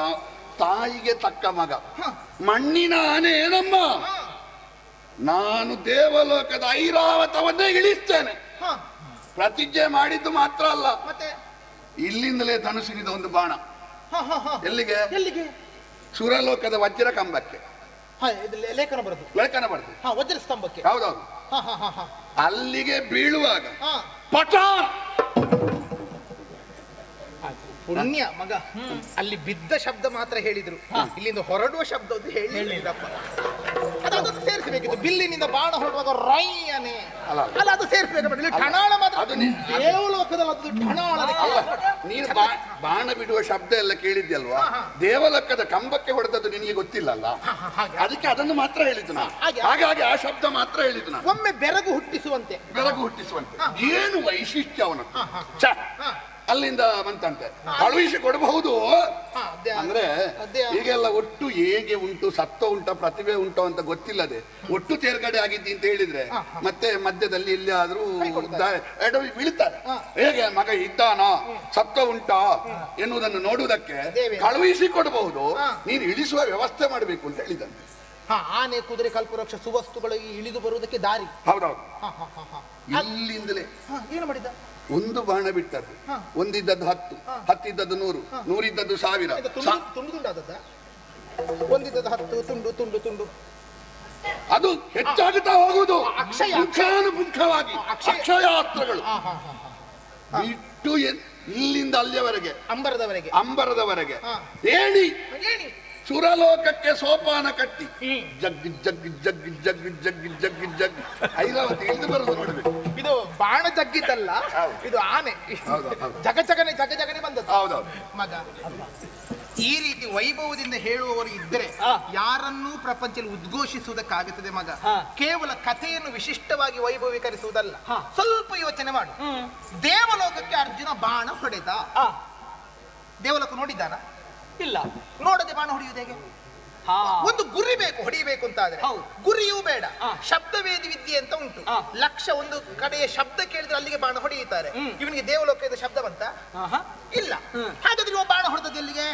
ತಾಯಿಗೆ ತಕ್ಕ ಮಗ. ಮಣ್ಣಿನ ಆನೆ ಏನಮ್ಮ, ನಾನು ದೇವಲೋಕದ ಐರಾವತವನ್ನೇ ಇಳಿಸ್ತೇನೆ. ಪ್ರತಿಜ್ಞೆ ಮಾಡಿದ್ದು ಮಾತ್ರ ಅಲ್ಲ, ಇಲ್ಲಿಂದಲೇ ಧನುಸಿರಿದ ಒಂದು ಬಾಣ. ಎಲ್ಲಿಗೆ? ಸುರಲೋಕದ ವಜ್ರ ಕಂಬಕ್ಕೆ ಲೇಖನ ಬರ್ತದೆ. ಲೇಖನ ಬರ್ತದೆ. ವಜ್ರ ಸ್ತಂಭಕ್ಕೆ. ಹೌದೌದು. ಅಲ್ಲಿಗೆ ಬೀಳುವಾಗ ಹಾ. ಪಟಾನ್ ಪುಣ್ಯ ಮಗ ಅಲ್ಲಿ ಬಿದ್ದ ಶಬ್ದ ಮಾತ್ರ ಹೇಳಿದ್ರು, ಇಲ್ಲಿಂದ ಹೊರಡುವ ಶಬ್ದ ಒಂದು ಹೇಳಿಲ್ಲಪ್ಪ. ಅದನ್ನು ಸೇರಿಸಬೇಕಿತ್ತು. ಬಿಲ್ಲಿನಿಂದ ಬಾಣ ಹೊರಡುವಾಗ ರೈಯನೆ ಅಲ್ಲ, ಅದು ಸೇರಿಸಬೇಕು. ಠಣಾಳ ಮಾತ್ರ ಅದು ದೇವಲೋಕದಲ್ಲಿ ಅದು ಠಣಾಳ. ನೀನು ಬಾಣ ಬಿಡುವ ಶಬ್ದ ಎಲ್ಲ ಕೇಳಿದ್ಯಲ್ವಾ? ದೇವಲೋಕದ ಕಂಬಕ್ಕೆ ಹೊಡೆದದ್ದು ನಿನಗೆ ಗೊತ್ತಿಲ್ಲಲ್ಲ, ಅದಕ್ಕೆ ಅದನ್ನು ಮಾತ್ರ ಹೇಳಿದ್ದು ನಾನು. ಹಾಗಾಗಿ ಆ ಶಬ್ದ ಮಾತ್ರ ಹೇಳಿದ್ದು ನಾನು. ಒಮ್ಮೆ ಬೆರಗು ಹುಟ್ಟಿಸುವಂತೆ. ಬೆರಗು ಹುಟ್ಟಿಸುವಂತೆ ಏನು ವೈಶಿಷ್ಟ್ಯ ಅವನು. ಅಲ್ಲಿಂದ ಬಂತಂತೆ, ಕಳುಹಿಸಿ ಕೊಡಬಹುದು ಅಂದ್ರೆ ಈಗೆಲ್ಲ ಒಟ್ಟು ಹೇಗೆ ಉಂಟು, ಸತ್ವ ಉಂಟ, ಪ್ರತಿಭೆ ಉಂಟು ಅಂತ ಗೊತ್ತಿಲ್ಲದೆ ಒಟ್ಟು ತೇರ್ಗಡೆ ಆಗಿದ್ದಿ ಅಂತ ಹೇಳಿದ್ರೆ ಮತ್ತೆ ಮಧ್ಯದಲ್ಲಿ ಇಲ್ಲಿ ಆದ್ರೂ ಎಡವಿ ಬೀಳ್ತಾರೆ. ಹೇಗೆ ಮಗ ಇದ್ದಾನೋ ಸತ್ವ ಉಂಟಾ ಎನ್ನುವುದನ್ನು ನೋಡುವುದಕ್ಕೆ ಕಳುಹಿಸಿ ಕೊಡಬಹುದು, ನೀನು ಇಳಿಸುವ ವ್ಯವಸ್ಥೆ ಮಾಡಬೇಕು ಅಂತ ಹೇಳಿದಂತೆ. ಆನೆ, ಕುದುರೆ, ಕಲ್ಪವೃಕ್ಷ ಸುವಸ್ತುಗಳು ಇಳಿದು ಬರುವುದಕ್ಕೆ ದಾರಿ. ಹೌದೌದು. ಇಲ್ಲಿಂದಲೇ ಏನು ಮಾಡಿದ? ಒಂದು ಬಾಣ ಬಿಟ್ಟದ್ದು, ಒಂದಿದ್ದದ್ದು 10, 10 ಇದ್ದದ್ದು 100, 100 ಇದ್ದದ್ದು 1000. ತುಂಡು ತುಂಡಾದದ್ದ? ಒಂದಿದ್ದದ್ದು 10 ತುಂಡು ತುಂಡು ತುಂಡು ಅದು ಹೆಚ್ಚಾಗುತ್ತಾ ಹೋಗುವುದು. ಪುಂಖಾನುಪುಂಖವಾಗಿ ಅಕ್ಷಯಾಸ್ತ್ರಗಳು ಬಿಟ್ಟು ಇಲ್ಲಿಂದ ಅಲ್ಲಿಯವರೆಗೆ, ಅಂಬರದವರೆಗೆ ಏಣಿ ಸುರಲೋಕಕ್ಕೆ ಸೋಪಾನ ಕಟ್ಟಿ ಜಗ್ ಜಗ್ ಜಗ್ ಜಗ್ ಜಗ್ ಜಗ್ ಜಗ್ ಐರಾವತಿ ಇಳಿದು ಬರುವುದು ನೋಡಬೇಕು. ಇದು ಬಾಣ ಜಗ್ಗಿದ್ದಲ್ಲ, ಇದು ಆನೆ ಜಗಜಗನೆ ಜಗಜಗನೆ ಬಂದದ್ದು. ಹೌದೌದು ಮಗ. ಈ ರೀತಿ ವೈಭವದಿಂದ ಹೇಳುವವರು ಇದ್ದರೆ ಯಾರನ್ನೂ ಪ್ರಪಂಚದಲ್ಲಿ ಉದ್ಘೋಷಿಸುವುದಕ್ಕಾಗುತ್ತದೆ ಮಗ. ಕೇವಲ ಕಥೆಯನ್ನು ವಿಶಿಷ್ಟವಾಗಿ ವೈಭವೀಕರಿಸುವುದಲ್ಲ, ಸ್ವಲ್ಪ ಯೋಚನೆ ಮಾಡು. ದೇವಲೋಕಕ್ಕೆ ಅರ್ಜುನ ಬಾಣ ಹೊಡೆದ. ದೇವಲೋಕ ನೋಡಿದ್ದಾನ? ಇಲ್ಲ. ನೋಡದೆ ಬಾಣ ಹೊಡೆಯುವುದು ಹೇಗೆ? ಒಂದು ಗುರಿ ಬೇಕು ಹೊಡಿಬೇಕು ಅಂತ ಆದ್ರೆ. ಗುರಿಯೂ ಬೇಡ, ಶಬ್ದವೇದಿ ವಿದ್ಯೆ ಅಂತ ಉಂಟು. ಲಕ್ಷ ಒಂದು ಕಡೆಯ ಶಬ್ದ ಕೇಳಿದ್ರೆ ಅಲ್ಲಿಗೆ ಬಾಣ ಹೊಡೆಯುತ್ತಾರೆ. ಇವನಿಗೆ ದೇವಲೋಕದ ಶಬ್ದ ಬಂತ? ಇಲ್ಲ. ಹಾಗಾದ್ರೆ ಇವ ಬಾಣ ಹೊಡೆದದ್ದು ಎಲ್ಲಿಗೆ?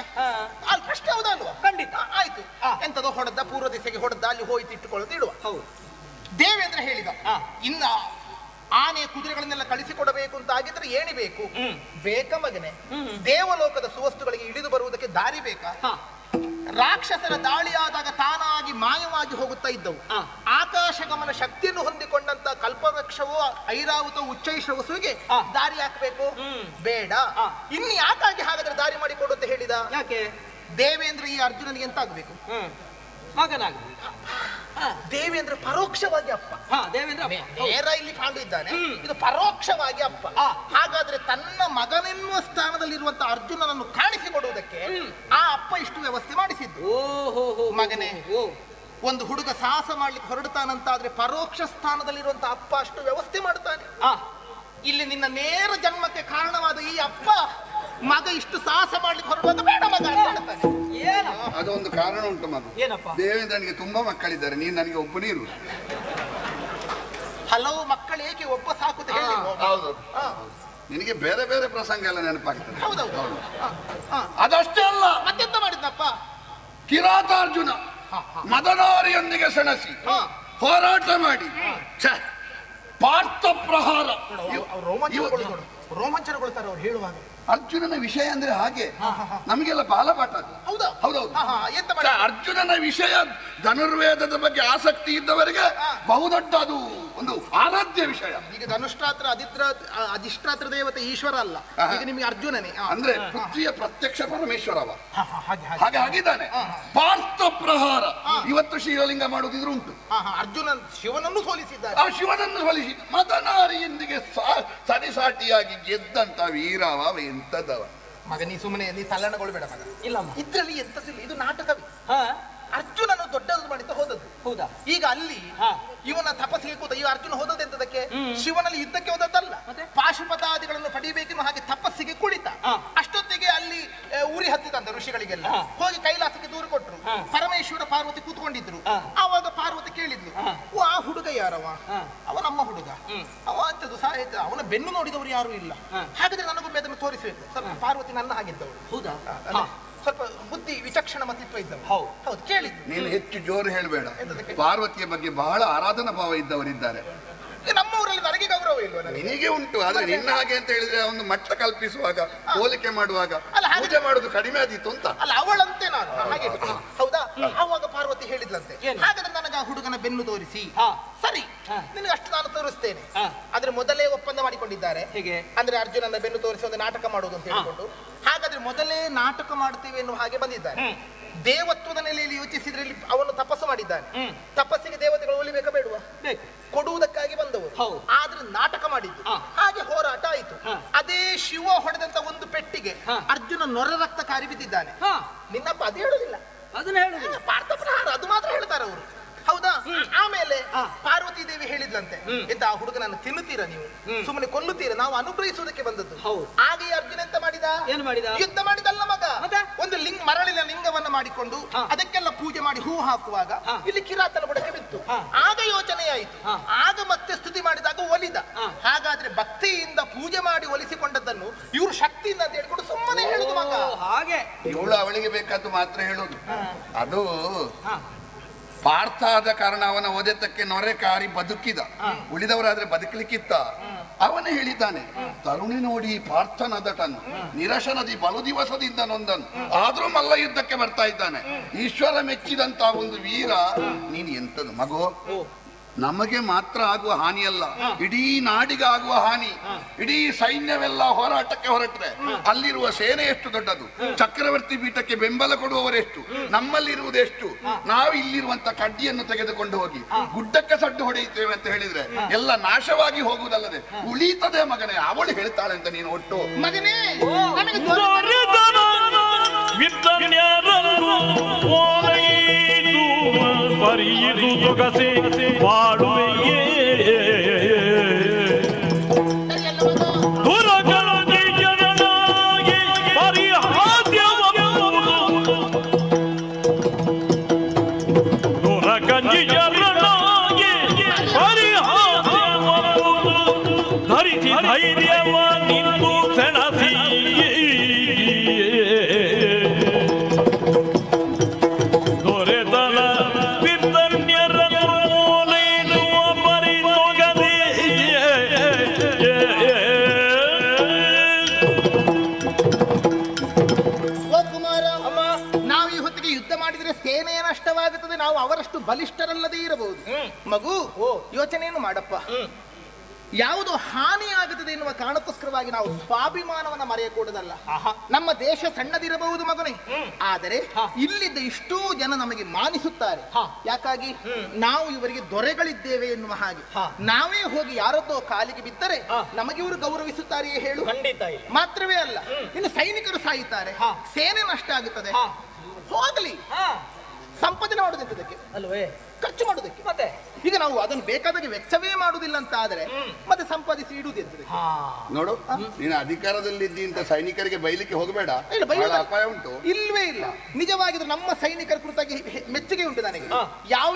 ಅಲ್ಲಿ ಪ್ರಶ್ನೆ ಹೌದಾ ಅಲ್ವಾ? ಖಂಡಿತ. ಆಯ್ತು, ಎಂತದೋ ಹೊಡೆದ, ಪೂರ್ವ ದಿಸೆಗೆ ಹೊಡೆದ, ಅಲ್ಲಿ ಹೋಯ್ತು ಇಟ್ಟುಕೊಳ್ಳೋದು ಇಡುವ. ದೇವೇಂದ್ರ ಹೇಳಿದ, ಇನ್ನ ಆನೆ ಕುದುರೆಗಳನ್ನೆಲ್ಲ ಕಳಿಸಿಕೊಡಬೇಕು ಅಂತ ಆಗಿದ್ರೆ ಏಣಿ ಬೇಕು. ಬೇಕ ಮಗನೆ? ದೇವಲೋಕದ ಸುವಸ್ತುಗಳಿಗೆ ಇಳಿದು ಬರುವುದಕ್ಕೆ ದಾರಿ ಬೇಕಾ? ರಾಕ್ಷಸರ ದಾಳಿಯಾದಾಗ ತಾನಾಗಿ ಮಾಯವಾಗಿ ಹೋಗುತ್ತಾ ಇದ್ದವು. ಆಕಾಶ ಗಮನ ಶಕ್ತಿಯನ್ನು ಹೊಂದಿಕೊಂಡಂತ ಕಲ್ಪವೃಕ್ಷವು, ಐರಾವತ, ಉಚ್ಚೈಶ್ರವಸುವಿಗೆ ದಾರಿ ಹಾಕಬೇಕು? ಬೇಡ. ಇನ್ನು ಯಾಕಾಗಿ ಹಾಗಾದ್ರೆ ದಾರಿ ಮಾಡಿ ಕೊಡು ಅಂತ ಹೇಳಿದ? ಯಾಕೆ? ದೇವೇಂದ್ರ ಈ ಅರ್ಜುನನಿಗೆ ಎಂತ ಆಗ್ಬೇಕು? ಮಗನಾಗಬೇಕು. ದೇವೇಂದ್ರ ಪರೋಕ್ಷವಾಗಿ ಅಪ್ಪ. ದೇವೇಂದ್ರ ನೇರ ಇಲ್ಲಿ ಪಾಂಡು ಇದ್ದಾನೆ, ಇದು ಪರೋಕ್ಷವಾಗಿ ಅಪ್ಪ. ಹಾಗಾದ್ರೆ ತನ್ನ ಮಗನೆನ್ನುವ ಸ್ಥಾನದಲ್ಲಿರುವಂತ ಅರ್ಜುನನನ್ನು ಕಾಣಿಸಿಕೊಡುವುದಕ್ಕೆ ಆ ಅಪ್ಪ ಇಷ್ಟು ವ್ಯವಸ್ಥೆ ಮಾಡಿಸಿದ್ದು. ಮಗನೇ, ಒಂದು ಹುಡುಗ ಸಾಹಸ ಮಾಡ್ಲಿಕ್ಕೆ ಹೊರಡ್ತಾನಂತಾದ್ರೆ ಪರೋಕ್ಷ ಸ್ಥಾನದಲ್ಲಿರುವಂತ ಅಪ್ಪ ಅಷ್ಟು ವ್ಯವಸ್ಥೆ ಮಾಡ್ತಾನೆ. ಇಲ್ಲಿ ನಿನ್ನ ನೇರ ಜನ್ಮಕ್ಕೆ ಕಾರಣವಾದ ಈ ಅಪ್ಪ ಮಗ ಇಷ್ಟು ಸಾಹಸ ಮಾಡ್ಲಿಕ್ಕೆ ಹೊರಡುವಾಗ ಬೇಡ ಮಗ ಅಂತ ಹೇಳ್ತಾನೆ. ಅದೊಂದು ಕಾರಣ ಉಂಟು ಮಗ. ಏನಪ್ಪ? ದೇವೇಂದ್ರನಿಗೆ ತುಂಬಾ ಮಕ್ಕಳಿದ್ದಾರೆ, ನೀನು ನನಗೆ ಒಬ್ಬನೇ ಇರು. ಹಲವು ಮಕ್ಕಳು ಏಕೆ ಒಬ್ಬ ಸಾಕುತ್ತ ಹೇಳಿ? ಹೌದು, ನಿನಗೆ ಬೇರೆ ಬೇರೆ ಪ್ರಸಂಗ ಎಲ್ಲ ನೆನಪಾಗ್ತದೆ. ಹೌದೌದು. ಅದಷ್ಟೇ ಅಲ್ಲ, ಮತ್ತೆಂತ ಮಾಡಿದ್ನಪ್ಪ? ಕಿರಾತಾರ್ಜುನ ಮದನಾರಿಯೊಂದಿಗೆ ಸೆಣಸಿ ಹೋರಾಟ ಮಾಡಿ ಪಾರ್ಥ ಪ್ರಹಾರ ರೋಮಾಂಚನಗೊಳ್ತಾರೆ ಅವ್ರು ಹೇಳುವಾಗ. ಅರ್ಜುನನ ವಿಷಯ ಅಂದ್ರೆ ಹಾಗೆ ನಮಗೆಲ್ಲ ಬಾಲಪಾಠ. ಹೌದೌದು. ಅರ್ಜುನನ ವಿಷಯ ಧನುರ್ವೇದದ ಬಗ್ಗೆ ಆಸಕ್ತಿ ಇದ್ದವರಿಗೆ ಬಹುದೊಡ್ಡ ಅದು ಒಂದು ಆರಾಧ್ಯ ವಿಷಯ. ಈಗ ಧನುಷ್ಟ್ರಾತ್ರ ಅಧಿಷ್ಠಾತ್ರ ದೇವತೆ ಈಶ್ವರ ಅಲ್ಲ, ಈಗ ನಿಮಗೆ ಅರ್ಜುನನೇ ಅಂದ್ರೆ ಪೃಥ್ವಿಯ ಪ್ರತ್ಯಕ್ಷ ಪರಮೇಶ್ವರವ. ಹಾಗೆ ಆಗಿದ್ದಾನೆ. ಪಾರ್ಥ ಪ್ರಹಾರ ಇವತ್ತು ಶ್ರೀಲಿಂಗ ಮಾಡುವುದಿದ್ರು ಉಂಟು. ಅರ್ಜುನ ಶಿವನನ್ನು ಸೋಲಿಸಿದ್ದಾರೆ. ಆ ಶಿವನನ್ನು ಸೋಲಿಸಿ ಮದನಾರಿಯೊಂದಿಗೆ ಸರಿಸಾಟಿಯಾಗಿ ಗೆದ್ದಂತ ವೀರವ ಎಂತದವ. ಮಗ ನೀ ಸುಮ್ಮನೆ ನೀ ತಲ್ಲಣಗೊಳ್ಬೇಡ ಮಗ. ಇಲ್ಲ, ಇದ್ರಲ್ಲಿ ಎಂತದಿಲ್ಲ, ಇದು ನಾಟಕವೇ. ಅರ್ಜುನನು ದೊಡ್ಡದು ಮಾಡಿದ್ದ ಹೋದದ್ದು. ಹೌದಾ? ಈಗ ಅಲ್ಲಿ ಇವನ ತಪಸ್ಸಿಗೆ ಕೂತ ಈ ಅರ್ಜುನ ಹೋದದೆಂತದಕ್ಕೆ? ಶಿವನಲ್ಲಿ ಯುದ್ಧಕ್ಕೆ ಹೋದದ್ದಲ್ಲ, ಪಾಶುಪತಾದಿಗಳನ್ನು ಪಡಿಬೇಕೆನ್ನು ಹಾಗೆ ತಪಸ್ಸಿಗೆ ಕುಳಿತ. ಅಷ್ಟೊತ್ತಿಗೆ ಅಲ್ಲಿ ಉರಿ ಹತ್ತಿದಂತ ಋಷಿಗಳಿಗೆಲ್ಲ ಹೋಗಿ ಕೈಲಾಸಕ್ಕೆ ದೂರು ಕೊಟ್ರು. ಪರಮೇಶ್ವರ ಪಾರ್ವತಿ ಕೂತ್ಕೊಂಡಿದ್ರು. ಆವಾಗ ಪಾರ್ವತಿ ಕೇಳಿದ್ಲು, ಆ ಹುಡುಗ ಯಾರವ? ಅವ ನಮ್ಮ ಹುಡುಗ. ಅವ ಅಂತದ್ದು ಸಾಹಿತ್ಯ, ಅವನ ಬೆನ್ನು ನೋಡಿದವರು ಯಾರು ಇಲ್ಲ. ಹಾಗಾದ್ರೆ ನನಗೊಮ್ಮೆ ಅದನ್ನು ತೋರಿಸಬೇಕು. ಸ್ವಲ್ಪ ಪಾರ್ವತಿ ನನ್ನ ಆಗಿದ್ದವರು. ಹೌದಾ? ಸ್ವಲ್ಪ ಬುದ್ಧಿ ವಿಚಕ್ಷಣ ಮತಿತ್ವ ಇದ್ದವರು. ಹೌದು, ಕೇಳಿದ್ರು. ನೀನು ಹೆಚ್ಚು ಜೋರು ಹೇಳಬೇಡ. ಪಾರ್ವತಿಯ ಬಗ್ಗೆ ಬಹಳ ಆರಾಧನಾ ಭಾವ ಇದ್ದವರಿದ್ದಾರೆ. ನಮ್ಮ ಊರಲ್ಲಿ ನನಗೆ ಗೌರವ ಇಲ್ವ? ನಿನಗೆ ಉಂಟು, ಆದ್ರೆ ನಿನ್ನ ಹಾಗೆ ಅಂತ ಹೇಳಿದ್ರೆ ಒಂದು ಮಟ್ಟ ಕಲ್ಪಿಸುವಾಗ, ಹೋಲಿಕೆ ಮಾಡುವಾಗ ಪೂಜೆ ಮಾಡುದು ಕಡಿಮೆ ಆದೀತು ಅಂತ. ಅಲ್ಲ, ಅವಳಂತೆ ನಾನು ಹಾಗೆ. ಹೌದಾ? ಆವಾಗ ಪಾರ್ವತಿ ಹೇಳಿದ್ಲಂತೆ, ಹಾಗಾದ್ರೆ ನನಗೆ ಆ ಹುಡುಗನ ಬೆನ್ನು ತೋರಿಸಿ. ಸರಿ, ನಿನಗೆ ಅಷ್ಟು ನಾನು ತೋರಿಸ್ತೇನೆ. ಆದ್ರೆ ಮೊದಲೇ ಒಪ್ಪಂದ ಮಾಡಿಕೊಂಡಿದ್ದಾರೆ. ಹೇಗೆ ಅಂದ್ರೆ ಅರ್ಜುನನ ಬೆನ್ನು ತೋರಿಸಿ ಒಂದು ನಾಟಕ ಮಾಡುವುದು ಅಂತ ಹೇಳಿಕೊಂಡು, ಹಾಗಾದ್ರೆ ಮೊದಲೇ ನಾಟಕ ಮಾಡ್ತೇವೆ ಎನ್ನುವ ಹಾಗೆ ಬಂದಿದ್ದಾರೆ. ದೇವತ್ವದ ನೆಲೆಯಲ್ಲಿ ಯೋಚಿಸಿದ್ರೆ ಇಲ್ಲಿ ಅವನು ತಪಸ್ಸು ಮಾಡಿದ್ದಾನೆ. ತಪಸ್ಸಿಗೆ ದೇವತೆಗಳು ಒಲಿಬೇಕಾ ಬೇಡುವ? ಕೊಡುವುದಕ್ಕಾಗಿ ಬಂದವರು, ಆದ್ರೆ ನಾಟಕ ಮಾಡಿದ್ದು. ಹಾಗೆ ಹೋರಾಟ ಆಯಿತು. ಅದೇ ಶಿವ ಹೊಡೆದಂತ ಒಂದು ಪೆಟ್ಟಿಗೆ ಅರ್ಜುನ ನೊರ ರಕ್ತ ಕಾರಿ ಬಿದ್ದಿದ್ದಾನೆ. ನಿನ್ನಪ್ಪ ಅದು ಹೇಳುದಿಲ್ಲ, ಅದನ್ನ ಹೇಳುದಿಲ್ಲ, ಪಾರ್ಥ ಪ್ರಹಾರ ಅದು ಮಾತ್ರ ಹೇಳ್ತಾರೆ ಅವರು. ಹೌದಾ? ಆಮೇಲೆ ಪಾರ್ವತಿ ದೇವಿ ಹೇಳಿದ್ಲಂತೆ, ಎಂತ ಆ ಹುಡುಗನನ್ನು ತಿನ್ನುತ್ತೀರಾ ನೀವು, ಸುಮ್ಮನೆ ಕೊಲ್ಲುತ್ತೀರಾ, ನಾವು ಅನುಗ್ರಹಿಸುವುದಕ್ಕೆ ಬಂದದ್ದು. ಆಗ ಈ ಅರ್ಜುನ ಎಂತ ಮಾಡಿದ? ಏನು ಮಾಡಿದ? ಯುದ್ಧ ಮಾಡಿದಲ್ಲ ಮಗ. ಒಂದು ಮರಳಿನ ಲಿಂಗವನ್ನ ಮಾಡಿಕೊಂಡು ಅದಕ್ಕೆಲ್ಲ ಪೂಜೆ ಮಾಡಿ ಹೂ ಹಾಕುವಾಗ ಇಲ್ಲಿ ಕಿರಾತನ ಬುಡಕ್ಕೆ ಬಿತ್ತು. ಆಗ ಯೋಚನೆ ಆಯಿತು. ಆಗ ಮತ್ತೆ ಸ್ತುತಿ ಮಾಡಿದಾಗ ಒಲಿದ. ಹಾಗಾದ್ರೆ ಭಕ್ತಿಯಿಂದ ಪೂಜೆ ಮಾಡಿ ಒಲಿಸಿಕೊಂಡದ್ದನ್ನು ಇವರು ಶಕ್ತಿಯಿಂದ ಅಂತ ಹೇಳ್ಕೊಂಡು ಸುಮ್ಮನೆ ಹೇಳುದು ಮಗ. ಹಾಗೆ ಇವಳು ಅವಳಿಗೆ ಬೇಕಾದ್ದು ಮಾತ್ರ ಹೇಳೋದು. ಅದು ಪಾರ್ಥ ಆದ ಕಾರಣ ಅವನ ಓದೆತಕ್ಕೆ ನೊರೆ ಕಾರಿ ಬದುಕಿದ. ಉಳಿದವರಾದ್ರೆ ಬದುಕಲಿಕ್ಕಿತ್ತ. ಅವನೇ ಹೇಳಿದ್ದಾನೆ, ತರುಣಿ ನೋಡಿ ಪಾರ್ಥನದಟನು ನಿರಶನದಿ ಬಲು ದಿವಸದಿಂದ ನೊಂದನು, ಆದ್ರೂ ಮಲ್ಲ ಯುದ್ಧಕ್ಕೆ ಬರ್ತಾ ಇದ್ದಾನೆ. ಈಶ್ವರ ಮೆಚ್ಚಿದಂತ ಒಂದು ವೀರ. ನೀನು ಎಂತದು ಮಗು, ನಮಗೆ ಮಾತ್ರ ಆಗುವ ಹಾನಿಯಲ್ಲ, ಇಡೀ ನಾಡಿಗೆ ಆಗುವ ಹಾನಿ. ಇಡೀ ಸೈನ್ಯವೆಲ್ಲ ಹೋರಾಟಕ್ಕೆ ಹೊರಟ್ರೆ ಅಲ್ಲಿರುವ ಸೇನೆ ಎಷ್ಟು ದೊಡ್ಡದು, ಚಕ್ರವರ್ತಿ ಪೀಠಕ್ಕೆ ಬೆಂಬಲ ಕೊಡುವವರೆಷ್ಟು, ನಮ್ಮಲ್ಲಿರುವುದೆಷ್ಟು. ನಾವು ಇಲ್ಲಿರುವಂತ ಕಡ್ಡಿಯನ್ನು ತೆಗೆದುಕೊಂಡು ಹೋಗಿ ಗುಡ್ಡಕ್ಕೆ ಸಡ್ಡು ಹೊಡೆಯುತ್ತೇವೆ ಅಂತ ಹೇಳಿದ್ರೆ ಎಲ್ಲ ನಾಶವಾಗಿ ಹೋಗುವುದಲ್ಲದೆ ಉಳಿತದೆ ಮಗನೇ. ಅವಳು ಹೇಳ್ತಾಳೆ ಅಂತ ನೀನು ಒಟ್ಟು ಮಗನೇ ಪರಿಯಿದು ಸೊಗಸೆ ಮಾಡುವೆಯೇ ದುರಗಲದಿ ಜನನಾಗಿ ಪರಿಹಾಸ್ಯವನ್ನು ದುರಗಂಜಿ ಜನನಾಗಿ ಪರಿಹಾಸ್ಯವನ್ನು ಧರಿಸಿ ಧೈರ್ಯವ ನಿಂತು ಸೆಣಸಿ ನಷ್ಟವಾಗುತ್ತದೆ, ನಾವು ಅವರಷ್ಟು ಬಲಿಷ್ಠರಲ್ಲದೇ ಇರಬಹುದು. ಮಗು ಯೋಚನೆಯನ್ನು ಮಾಡಪ್ಪ. ಯಾವುದು ಹಾನಿ ಆಗುತ್ತದೆ ಎನ್ನುವ ಕಾರಣಕ್ಕೋಸ್ಕರವಾಗಿ ನಾವು ಸ್ವಾಭಿಮಾನವನ್ನ ಮರೆಯಕೂಡದಲ್ಲ. ನಮ್ಮ ದೇಶ ಸಣ್ಣದಿರಬಹುದು ಮಗನೇ, ಆದರೆ ಇಲ್ಲಿದ್ದ ಇಷ್ಟೋ ಜನ ನಮಗೆ ಮಾನಿಸುತ್ತಾರೆ. ಯಾಕಾಗಿ? ನಾವು ಇವರಿಗೆ ದೊರೆಗಳಿದ್ದೇವೆ ಎನ್ನುವ ಹಾಗೆ. ನಾವೇ ಹೋಗಿ ಯಾರದ್ದೋ ಕಾಲಿಗೆ ಬಿದ್ದರೆ ನಮಗೆ ಇವರು ಗೌರವಿಸುತ್ತಾರೆಯೇ ಹೇಳು? ಮಾತ್ರವೇ ಅಲ್ಲ, ಇನ್ನು ಸೈನಿಕರು ಸಾಯುತ್ತಾರೆ, ಸೇನೆ ನಷ್ಟ ಆಗುತ್ತದೆ. ಹೋಗಲಿ, ಸಂಪಾದನೆ ಮಾಡುವುದಕ್ಕೆ ಅಲ್ವೇ, ಖರ್ಚು ಮಾಡುವುದಕ್ಕೆ. ಮತ್ತೆ ಈಗ ನಾವು ಅದನ್ನು ಬೇಕಾದಾಗೆ ವೆಚ್ಚವೇ ಮಾಡುವುದಿಲ್ಲ ಅಂತ ಆದ್ರೆ ಮತ್ತೆ ಸಂಪಾದಿಸಿ ಇಡುವುದಿರ್ತದೆ. ನೋಡು, ನೀನು ಅಧಿಕಾರದಲ್ಲಿದ್ದಿ ಅಂತ ಸೈನಿಕರಿಗೆ ಬೈಲಿಕ್ಕೆ ಹೋಗಬೇಡ, ಅಪಾಯ ಉಂಟು. ಇಲ್ವೇ ಇಲ್ಲ, ನಿಜವಾಗಿದ್ರೆ ನಮ್ಮ ಸೈನಿಕರ ಕುರಿತಾಗಿ ಮೆಚ್ಚುಗೆ ಉಂಟು ನನಗೆ.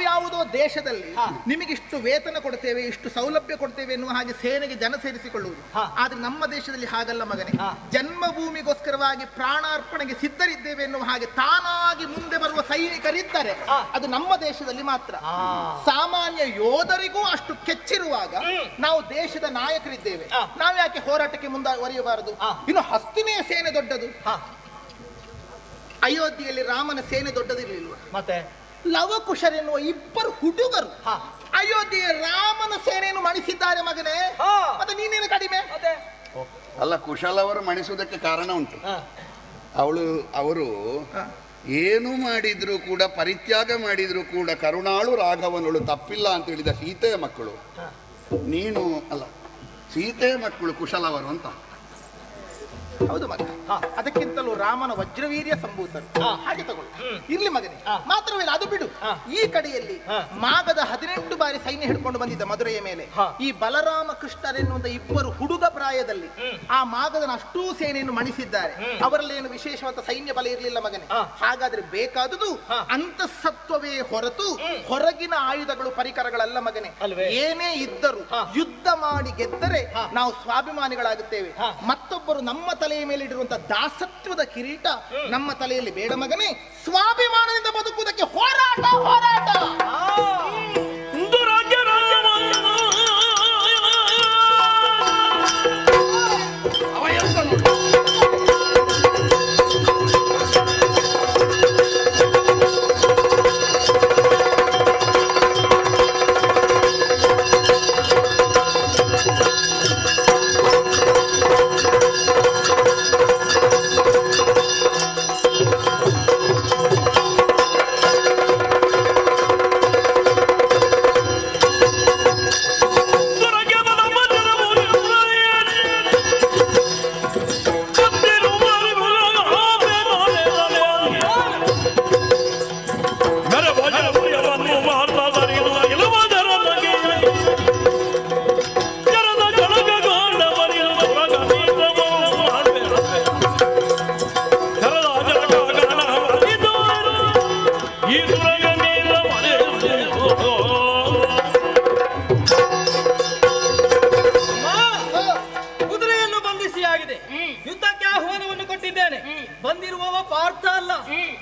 ಯಾವುದೋ ದೇಶದಲ್ಲಿ ನಿಮಗಿಷ್ಟು ವೇತನ ಕೊಡ್ತೇವೆ, ಇಷ್ಟು ಸೌಲಭ್ಯ ಕೊಡ್ತೇವೆ ಎನ್ನುವ ಹಾಗೆ ಸೇನೆಗೆ ಜನ ಸೇರಿಸಿಕೊಳ್ಳುವುದು. ಆದ್ರೆ ನಮ್ಮ ದೇಶದಲ್ಲಿ ಹಾಗಲ್ಲ ಮಗನೇ. ಜನ್ಮಭೂಮಿಗೋಸ್ಕರವಾಗಿ ಪ್ರಾಣಾರ್ಪಣೆಗೆ ಸಿದ್ಧರಿದ್ದೇವೆ ಎನ್ನುವ ಹಾಗೆ ತಾನಾಗಿ ಮುಂದೆ ಬರುವ ಸೈನಿಕರಿದ್ದಾರೆ, ಅದು ನಮ್ಮ ದೇಶದಲ್ಲಿ ಮಾತ್ರ. ಸಾಮಾನ್ಯ ಯೋಧರಿಗೂ ಅಷ್ಟು ಕೆಚ್ಚಿರುವಾಗ ನಾವು ದೇಶದ ನಾಯಕರಿದ್ದೇವೆ, ನಾವು ಯಾಕೆ ಹೋರಾಟಕ್ಕೆ ಮುಂದುವರಿಯಬಾರದು? ಇನ್ನು ಹಸ್ತಿನೆಯ ಸೇನೆ ದೊಡ್ಡದು, ಅಯೋಧ್ಯೆಯಲ್ಲಿ ರಾಮನ ಸೇನೆ ದೊಡ್ಡದಿರಲಿಲ್ವ? ಮತ್ತೆ ಲವಕುಶರೆನ್ನುವ ಇಬ್ಬರು ಹುಡುಗರು ಅಯೋಧ್ಯೆಯ ರಾಮನ ಸೇನೆಯನ್ನು ಮಣಿಸಿದ್ದಾರೆ ಮಗನೇ. ಮತ್ತೆ ನೀನೇನು ಕಡಿಮೆ? ಅಲ್ಲ, ಕುಶಲವರು ಮಣಿಸುವುದಕ್ಕೆ ಕಾರಣ ಉಂಟು. ಅವರು ಏನು ಮಾಡಿದ್ರು ಕೂಡ, ಪರಿತ್ಯಾಗ ಮಾಡಿದ್ರು ಕೂಡ ಕರುಣಾಳು ರಾಘವನಳು ತಪ್ಪಿಲ್ಲ ಅಂತ ಹೇಳಿದ ಸೀತೆಯ ಮಕ್ಕಳು. ನೀನು ಅಲ್ಲ, ಸೀತೆಯ ಮಕ್ಕಳು ಕುಶಲವರು ಅಂತ. ಹೌದು ಮಗ, ಅದಕ್ಕಿಂತಲೂ ರಾಮನ ವಜ್ರವೀರ್ಯ ಸಂಭೂತರು. ಹಾಗೆ ತಗೊಳ್ಳು, ಇರ್ಲಿ ಮಗನೇ. ಮಾತ್ರವೇ ಅದು ಬಿಡು. ಈ ಕಡೆಯಲ್ಲಿ ಮಾಗದ 18 ಬಾರಿ ಸೈನ್ಯ ಹಿಡ್ಕೊಂಡು ಬಂದಿದ್ದ ಮಧುರೆಯ ಮೇಲೆ ಈ ಬಲರಾಮ ಕೃಷ್ಣರೆನ್ನುವಂತ ಇಬ್ಬರು ಹುಡುಗ ಪ್ರಾಯದಲ್ಲಿ ಆ ಮಾಗದನ ಅಷ್ಟೂ ಸೇನೆಯನ್ನು ಮಣಿಸಿದ್ದಾರೆ. ಅವರಲ್ಲಿ ಏನು ವಿಶೇಷವಾದ ಸೈನ್ಯ ಬಲ ಇರಲಿಲ್ಲ ಮಗನೇ. ಹಾಗಾದ್ರೆ ಬೇಕಾದುದು ಅಂತಃಸತ್ವವೇ ಹೊರತು ಹೊರಗಿನ ಆಯುಧಗಳು ಪರಿಕರಗಳಲ್ಲ ಮಗನೇ. ಏನೇ ಇದ್ದರೂ ಯುದ್ಧ ಮಾಡಿ ಗೆದ್ದರೆ ನಾವು ಸ್ವಾಭಿಮಾನಿಗಳಾಗುತ್ತೇವೆ. ಮತ್ತೊಬ್ಬರು ನಮ್ಮ ತಲೆಯ ಮೇಲೆ ಇಡಿರುವಂತಹ ದಾಸತ್ವದ ಕಿರೀಟ ನಮ್ಮ ತಲೆಯಲ್ಲಿ ಬೇಡ ಮಗನೇ. ಸ್ವಾಭಿಮಾನದಿಂದ ಬದುಕುವುದಕ್ಕೆ ಹೋರಾಟ ಹೋರಾಟ.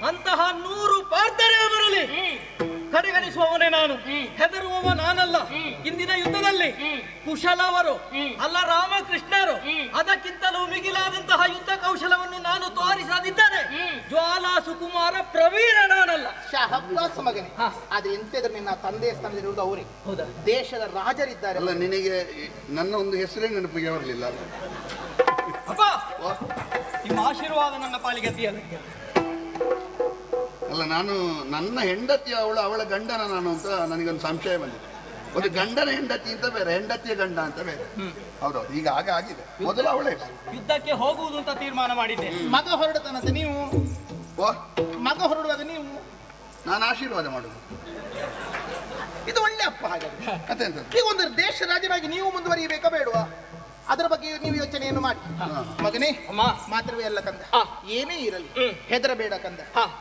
ಅಂತಹ 100 ಪಾರ್ಥರೇ ಬರಲಿ, ಕಡೆಗಣಿಸುವವನೇ ನಾನು, ಹೆದರುವವ ನಾನಲ್ಲ. ಇಂದಿನ ಯುದ್ಧದಲ್ಲಿ ಕುಶಲವರು ಅಲ್ಲ ರಾಮಕೃಷ್ಣರು, ಅದಕ್ಕಿಂತಲೂ ಮಿಗಿಲಾದಂತಹ ಯುದ್ಧ ಕೌಶಲವನ್ನು ನಾನು ತೋರಿಸದಿದ್ದರೆ ಜ್ವಾಲಾ ಸುಕುಮಾರ ಪ್ರವೀಣ ನಾನಲ್ಲ. ಶಹಬ್ಬಾಸ್ ಮಗನೇ, ಆದ್ರೆ ಎಂತಿದ್ರೆ ನಿನ್ನ ತಂದೆ ಸ್ಥಾನದಲ್ಲಿರುವುದು ಅವರೇ. ಹೌದಾ? ದೇಶದ ರಾಜರಿದ್ದಾರೆ. ಅಲ್ಲ, ನಿನಗೆ ನನ್ನ ಒಂದು ಹೆಸರೇ ನೆನಪಿಗೆ ಬರಲಿಲ್ಲ. ಅಪ್ಪ, ನಿಮ್ಮ ಆಶೀರ್ವಾದ ನನ್ನ ಪಾಲಿಗೆ ಅತಿಯಲ್ಲ. ಅಲ್ಲ, ನಾನು ನನ್ನ ಹೆಂಡತಿ ಅವಳ ಗಂಡನ ನಾನು ಅಂತ ನನಗೊಂದು ಸಂಶಯ ಬಂದಿದೆ. ಒಂದು ಗಂಡನ ಹೆಂಡತಿ ಅಂತ ಬೇರೆ, ಹೆಂಡತಿಯ ಗಂಡ ಅಂತ ಬೇರೆ. ಹೌದೌದು, ಈಗ ಆಗಿದೆ. ಮೊದಲು ಅವಳೇ ಯುದ್ಧಕ್ಕೆ ಹೋಗುವುದು ಅಂತ ತೀರ್ಮಾನ ಮಾಡಿದ್ದೆ. ಮಗ ಹೊರಡತಾನಂತೆ ನೀವು. ಮಗ ಹೊರಡುವಾಗ ನೀವು ನಾನು ಆಶೀರ್ವಾದ ಮಾಡುದು. ಇದು ಒಳ್ಳೆ ಅಪ್ಪ. ಹಾಗಾದ್ರೆ ಅತ್ಯಂತ ಈಗ ಒಂದು ದೇಶ ರಾಜರಾಗಿ ನೀವು ಮುಂದುವರಿಯಬೇಕಾ ಬೇಡವಾ? ಅದರ ಬಗ್ಗೆ ನೀವು ಯೋಚನೆಯನ್ನು ಮಾಡಿ. ಮಗನೇ, ಮಾತ್ರವೇ ಅಲ್ಲ ಕಂದ, ಏನೇ ಇರಲಿ ಹೆದರಬೇಡ ಕಂದ.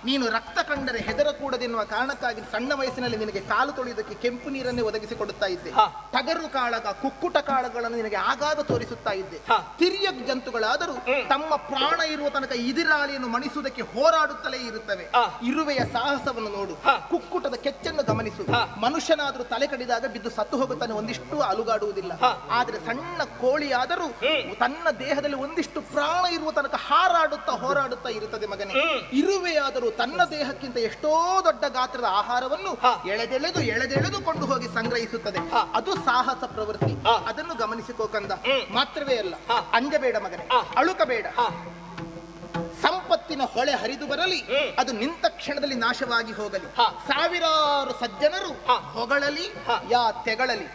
ನೀನು ರಕ್ತ ಕಂಡರೆ ಹೆದರಕೂಡದೆನ್ನುವ ಕಾರಣಕ್ಕಾಗಿ ಸಣ್ಣ ವಯಸ್ಸಿನಲ್ಲಿ ನಿನಗೆ ಕಾಲು ತೊಳೆಯುವುದಕ್ಕೆ ಕೆಂಪು ನೀರನ್ನೇ ಒದಗಿಸಿಕೊಡುತ್ತಾ ಇದ್ದೆ. ಟಗರು ಕಾಳಗ, ಕುಕ್ಕುಟ ಕಾಳಗಳನ್ನು ನಿನಗೆ ಆಗಾಗ ತೋರಿಸುತ್ತಾ ಇದ್ದೆ. ತಿರ್ಯ ಜಂತುಗಳಾದರೂ ತಮ್ಮ ಪ್ರಾಣ ಇರುವ ತನಕ ಇದಿರಾಳಿಯನ್ನು ಮಣಿಸುವುದಕ್ಕೆ ಹೋರಾಡುತ್ತಲೇ ಇರುತ್ತವೆ. ಇರುವೆಯ ಸಾಹಸವನ್ನು ನೋಡು, ಕುಕ್ಕುಟದ ಕೆಚ್ಚನ್ನು ಗಮನಿಸು. ಮನುಷ್ಯನಾದರೂ ತಲೆ ಕಡಿದಾಗ ಬಿದ್ದು ಸತ್ತು ಹೋಗುತ್ತಾನೆ, ಒಂದಿಷ್ಟು ಅಲುಗಾಡುವುದಿಲ್ಲ. ಆದ್ರೆ ಸಣ್ಣ ಕೋಳಿ ಆದರೂ ತನ್ನ ದೇಹದಲ್ಲಿ ಒಂದಿಷ್ಟು ಪ್ರಾಣ ಇರುವ ತನಕ ಹಾರಾಡುತ್ತಾ ಹೋರಾಡುತ್ತಾ ಇರುತ್ತದೆ. ಮಗನೇ, ಇರುವೆಯಾದರೂ ತನ್ನ ದೇಹಕ್ಕಿಂತ ಎಷ್ಟೋ ದೊಡ್ಡ ಗಾತ್ರದ ಆಹಾರವನ್ನು ಎಳೆದೆಳೆದುಕೊಂಡು ಹೋಗಿ ಸಂಗ್ರಹಿಸುತ್ತದೆ. ಅದು ಸಾಹಸ ಪ್ರವೃತ್ತಿ. ಅದನ್ನು ಗಮನಿಸಿಕೋ ಕಂದ. ಮಾತ್ರವೇ ಅಲ್ಲ, ಅಂಜಬೇಡ ಮಗನೇ, ಅಳುಕಬೇಡ. ಸಂಪತ್ತಿನ ಹೊಳೆ ಹರಿದು ಬರಲಿ, ಅದು ನಿಂತ ಕ್ಷಣದಲ್ಲಿ ನಾಶವಾಗಿ ಹೋಗಲಿ. ಸಾವಿರಾರು ಸಜ್ಜನರು ಹೊಗಳಲಿ ಯಾ ತೆಗಳಲಿ,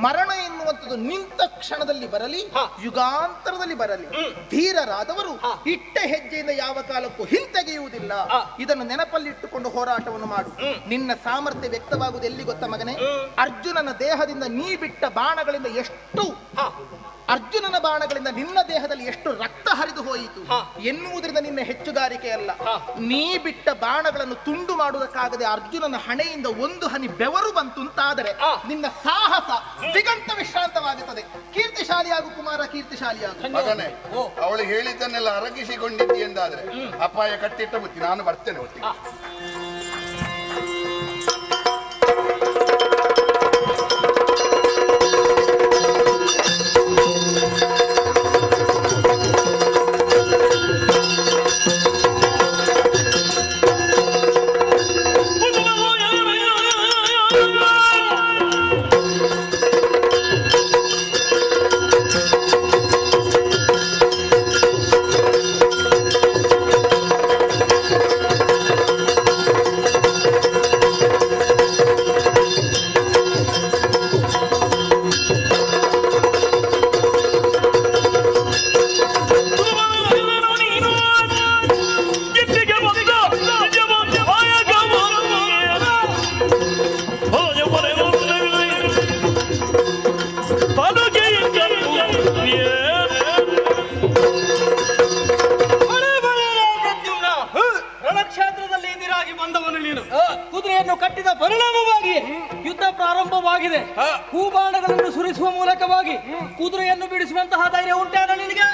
ಮರಣ ಎನ್ನುವಂಥದ್ದು ನಿಂತ ಕ್ಷಣದಲ್ಲಿ ಬರಲಿ, ಯುಗಾಂತರದಲ್ಲಿ ಬರಲಿ. ಧೀರರಾದವರು ಇಟ್ಟ ಹೆಜ್ಜೆಯಿಂದ ಯಾವ ಕಾಲಕ್ಕೂ ಹಿಂತೆಗೆಯುವುದಿಲ್ಲ. ಇದನ್ನು ನೆನಪಲ್ಲಿಟ್ಟುಕೊಂಡು ಹೋರಾಟವನ್ನು ಮಾಡು. ನಿನ್ನ ಸಾಮರ್ಥ್ಯ ವ್ಯಕ್ತವಾಗುವುದು ಎಲ್ಲಿ ಗೊತ್ತ ಮಗನೇ? ಅರ್ಜುನನ ದೇಹದಿಂದ ನೀ ಬಿಟ್ಟ ಬಾಣಗಳಿಂದ ಅರ್ಜುನನ ಬಾಣಗಳಿಂದ ನಿನ್ನ ದೇಹದಲ್ಲಿ ಎಷ್ಟು ರಕ್ತ ಹರಿದು ಹೋಯಿತು ಎನ್ನುವುದರಿಂದ ನಿನ್ನ ಹೆಚ್ಚುಗಾರಿಕೆ ಅಲ್ಲ. ನೀ ಬಿಟ್ಟ ಬಾಣಗಳನ್ನು ತುಂಡು ಮಾಡುವುದಕ್ಕಾಗದೆ ಅರ್ಜುನನ ಹಣೆಯಿಂದ ಒಂದು ಹನಿ ಬೆವರು ಬಂತು ಅಂತಾದರೆ ನಿನ್ನ ಸಾಹಸ ದಿಗಂತ ವಿಶ್ರಾಂತವಾಗುತ್ತದೆ. ಕೀರ್ತಿಶಾಲಿಯಾಗು ಕುಮಾರ, ಕೀರ್ತಿಶಾಲಿಯಾಗು. ಮಗನೇ, ಅವಳು ಹೇಳಿದ್ದನ್ನೆಲ್ಲ ಅರಗಿಸಿಕೊಂಡಿದ್ದಿ ಎಂದಾದ್ರೆ ಅಪಾಯ ಕಟ್ಟಿಟ್ಟ ಬುತ್ತಿ. ನಾನು ಬರ್ತೇನೆ ಒಟ್ಟಿಗೆ. ಕಟ್ಟಿದ ಪರಿಣಾಮವಾಗಿ ಯುದ್ಧ ಪ್ರಾರಂಭವಾಗಿದೆ. ಹೂಬಾಣಗಳನ್ನು ಸುರಿಸುವ ಮೂಲಕವಾಗಿ ಕುದುರೆಯನ್ನು ಬಿಡಿಸುವಂತಹ ಧೈರ್ಯ ಉಂಟಾದ ನಿನಗೆ?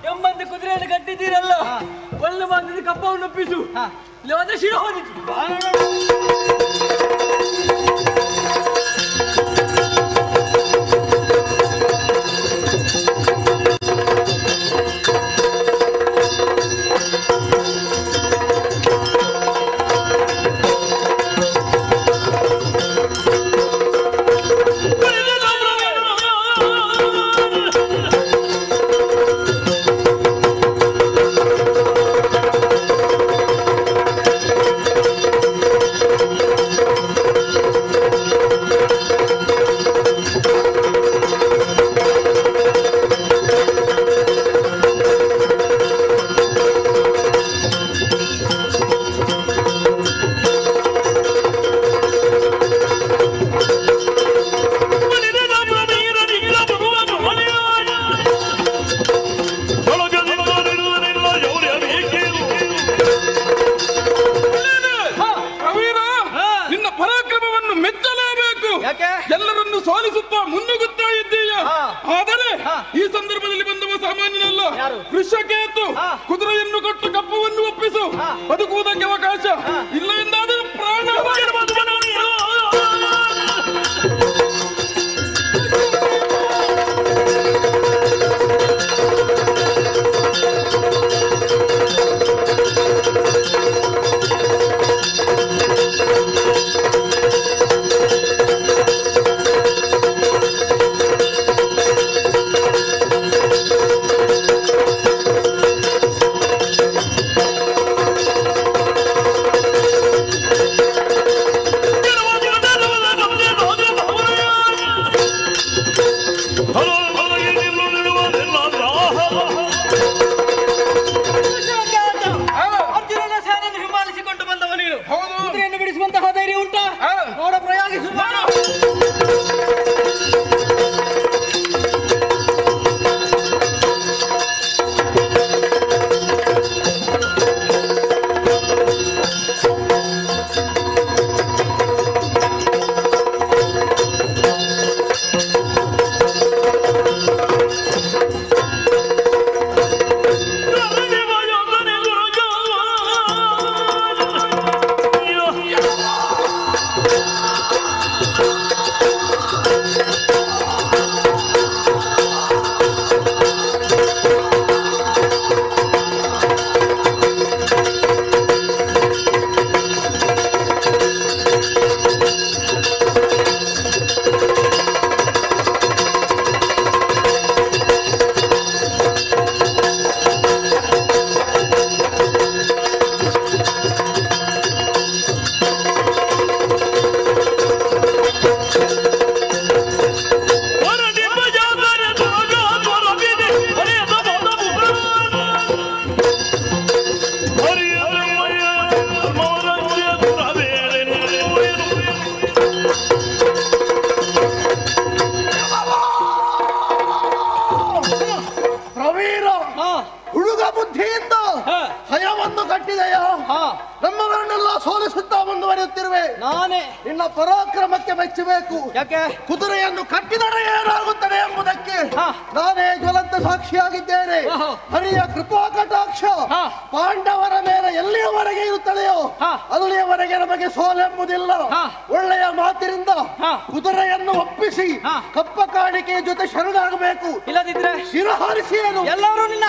ಎಂಬಂತೆ ಕುದುರೆಯನ್ನು ಕಟ್ಟಿದ್ದೀರಲ್ಲ, ಒಳ್ಳೆ ಬಾಂಧದ ಕಪ್ಪವನ್ನು ಒಪ್ಪಿಸು. ಇಲ್ಲವಾದ ಶಿರ ಹೋದಿತ್ತು. ಅರ್ಜುನನ ಸೇನೆಯನ್ನು ಹಿಂಬಾಲಿಸಿಕೊಂಡು ಬಂದವ ನೀನು ಕುದುರೆಯನ್ನು ಬಿಡಿಸುವಂತಹ ಧೈರ್ಯ ಉಂಟಾ? ನೋಡ ಪ್ರಯಾಗಿಸುವ ನಮ್ಮವರನ್ನೆಲ್ಲ ಸೋಲಿಸುತ್ತಾ ಮುಂದುವರಿಯುತ್ತಿರುವೆ. ನಾನೇ ನಿನ್ನ ಪರಾಕ್ರಮಕ್ಕೆ ಮೆಚ್ಚಬೇಕು. ಯಾಕೆ? ಕುದುರೆಯನ್ನು ಕಟ್ಟಿದರೆ ಏನಾಗುತ್ತದೆ ಎಂಬುದಕ್ಕೆ ನಾನೇ ಜ್ವಲಂತ ಸಾಕ್ಷಿಯಾಗಿದ್ದೇನೆ. ಹರಿಯ ಕೃಪಾ ಕಟಾಕ್ಷ ಪಾಂಡವರ ಮೇಲೆ ಎಲ್ಲಿಯವರೆಗೆ ಇರುತ್ತದೆಯೋ ಅಲ್ಲಿಯವರೆಗೆ ನಮಗೆ ಸೋಲೆಂಬುದಿಲ್ಲ. ಒಳ್ಳೆಯ ಮಾತಿನಿಂದ ಕುದುರೆಯನ್ನು ಒಪ್ಪಿಸಿ ಕಪ್ಪ ಕಾಣಿಕೆಯ ಜೊತೆ ಶರಣಾಗಬೇಕು. ಇಲ್ಲದಿದ್ರೆ ಶಿರಹಾರಿಸಿ ಏನು ಎಲ್ಲರೂ ನಿನ್ನ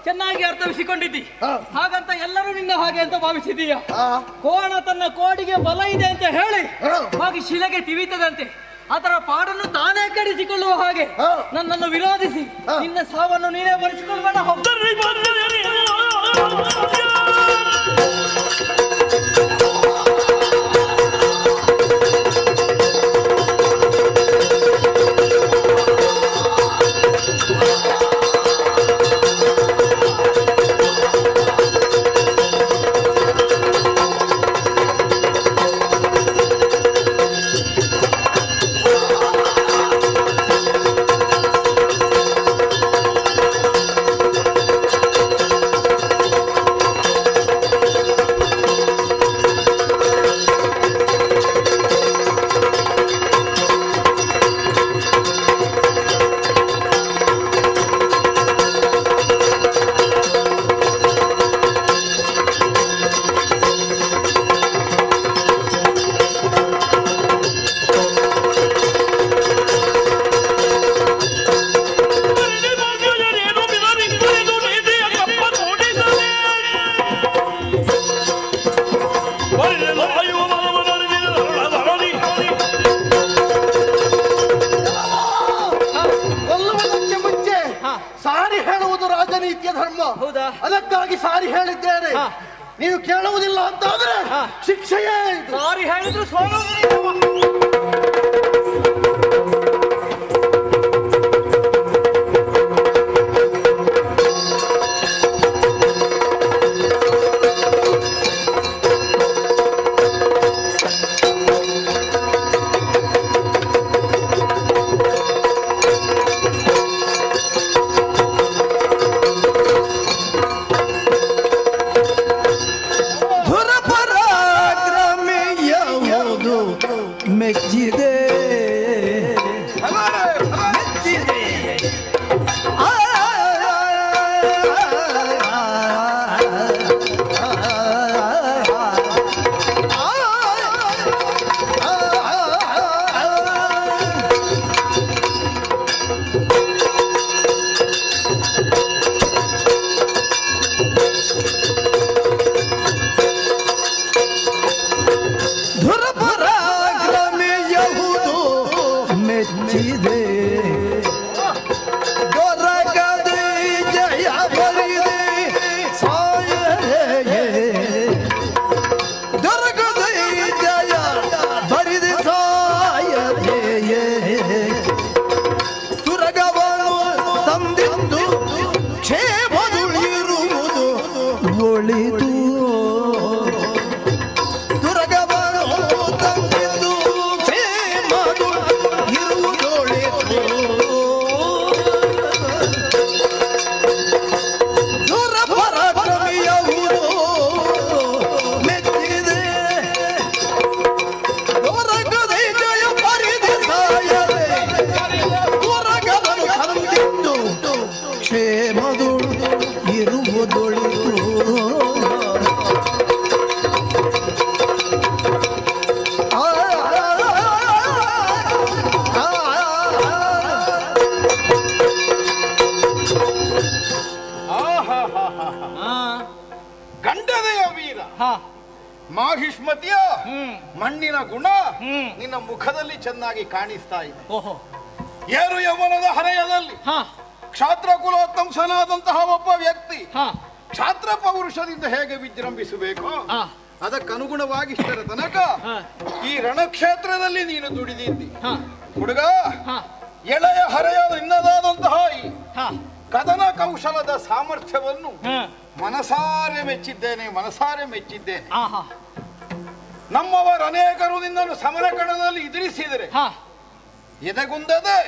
ಚೆನ್ನಾಗಿ ಅರ್ಥವಿಸಿಕೊಂಡಿದ್ದಿ. ಹಾಗಂತ ಎಲ್ಲರೂ ನಿನ್ನ ಹಾಗೆ ಅಂತ ಭಾವಿಸಿದೀಯ? ಕೋಣ ತನ್ನ ಕೋಡಿಗೆ ಬಲ ಇದೆ ಅಂತ ಹೇಳಿ ಹೋಗಿ ಶಿಲೆಗೆ ತಿವಿತದಂತೆ ಅದರ ಪಾಡನ್ನು ತಾನೇ ಕಡಿಸಿಕೊಳ್ಳುವ ಹಾಗೆ ನನ್ನನ್ನು ವಿರೋಧಿಸಿ ನಿನ್ನ ಸಾವನ್ನು ನೀನೇ ಬರೆಸಿಕೊಳ್ಳಬೇಡ. ಅದಕ್ಕಾಗಿ ಸಾರಿ ಹೇಳಿದ್ದೇನೆ. ನೀವು ಕೇಳುವುದಿಲ್ಲ ಅಂತಾದ್ರೆ ಶಿಕ್ಷೆಯೇ. ಸಾರಿ ಹೇಳಿದ್ರು ಸೋಲುವುದಿಲ್ಲ. make ಇರುವುದೊಳಿತು ಗಂಡದೆಯ ವೀರ ಮಾಹಿಷ್ಮತಿಯ ಮಣ್ಣಿನ ಗುಣ ನಿನ್ನ ಮುಖದಲ್ಲಿ ಚೆನ್ನಾಗಿ ಕಾಣಿಸ್ತಾ ಇದೆ. ಏರು ಯೌವನದ ಹರೆಯದಲ್ಲಿ ಕ್ಷಾತ್ರ ಕುಲೋತ್ತಂಸನಾದಂತಹ ಒಬ್ಬ ವ್ಯಕ್ತಿ ಕ್ಷಾತ್ರ ಪೌರುಷದಿಂದ ಹೇಗೆ ವಿಜೃಂಭಿಸಬೇಕು ಅದಕ್ಕನುಗುಣವಾಗಿ ಇಷ್ಟರ ತನಕ ಈ ರಣಕ್ಷೇತ್ರದಲ್ಲಿ ನೀನು ದುಡಿದಿದ್ದಿ ಹುಡುಗ. ಎಳೆಯ ಹರೆಯ ನಿನ್ನದಾದಂತಹ ಈ ಕದನ ಕೌಶಲದ ಸಾಮರ್ಥ್ಯವನ್ನು ಮನಸಾರೆ ಮೆಚ್ಚಿದ್ದೇನೆ. ನಮ್ಮವರ ಅನೇಕರು ನಿನ್ನನ್ನು ಸಮರ ಕಣದಲ್ಲಿ ಎದುರಿಸಿದರೆ ಎದೆಗುಂದದೆ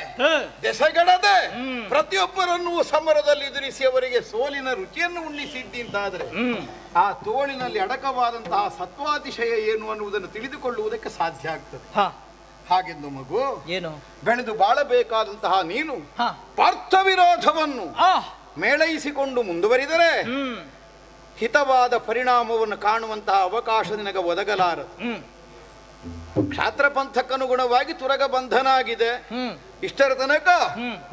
ದೆಸೆಗಡದೆ ಪ್ರತಿಯೊಬ್ಬರನ್ನು ಸಮರದಲ್ಲಿ ಎದುರಿಸಿ ಅವರಿಗೆ ಸೋಲಿನ ರುಚಿಯನ್ನು ಉಣ್ಣಿಸಿದ್ದಿ ಅಂತಾದ್ರೆ ಆ ತೋಳಿನಲ್ಲಿ ಅಡಕವಾದಂತಹ ಸತ್ವಾತಿಶಯ ಏನು ಅನ್ನುವುದನ್ನು ತಿಳಿದುಕೊಳ್ಳುವುದಕ್ಕೆ ಸಾಧ್ಯ ಆಗ್ತದೆ. ಹಾಗೆಂದು ಮಗು ಏನು ಬೆಳೆದು ಬಾಳಬೇಕಾದಂತಹ ನೀನು ಪಾರ್ಥ ವಿರೋಧವನ್ನು ಮೇಳೈಸಿಕೊಂಡು ಮುಂದುವರಿದರೆ ಹಿತವಾದ ಪರಿಣಾಮವನ್ನು ಕಾಣುವಂತಹ ಅವಕಾಶ ನಿನಗೆ ಒದಗಲಾರದು. ಕ್ಷಾತ್ರ ಪಂಥಕ್ಕನುಗುಣವಾಗಿ ತುರಗ ಬಂಧನಾಗಿದೆ. ಇಷ್ಟರ ತನಕ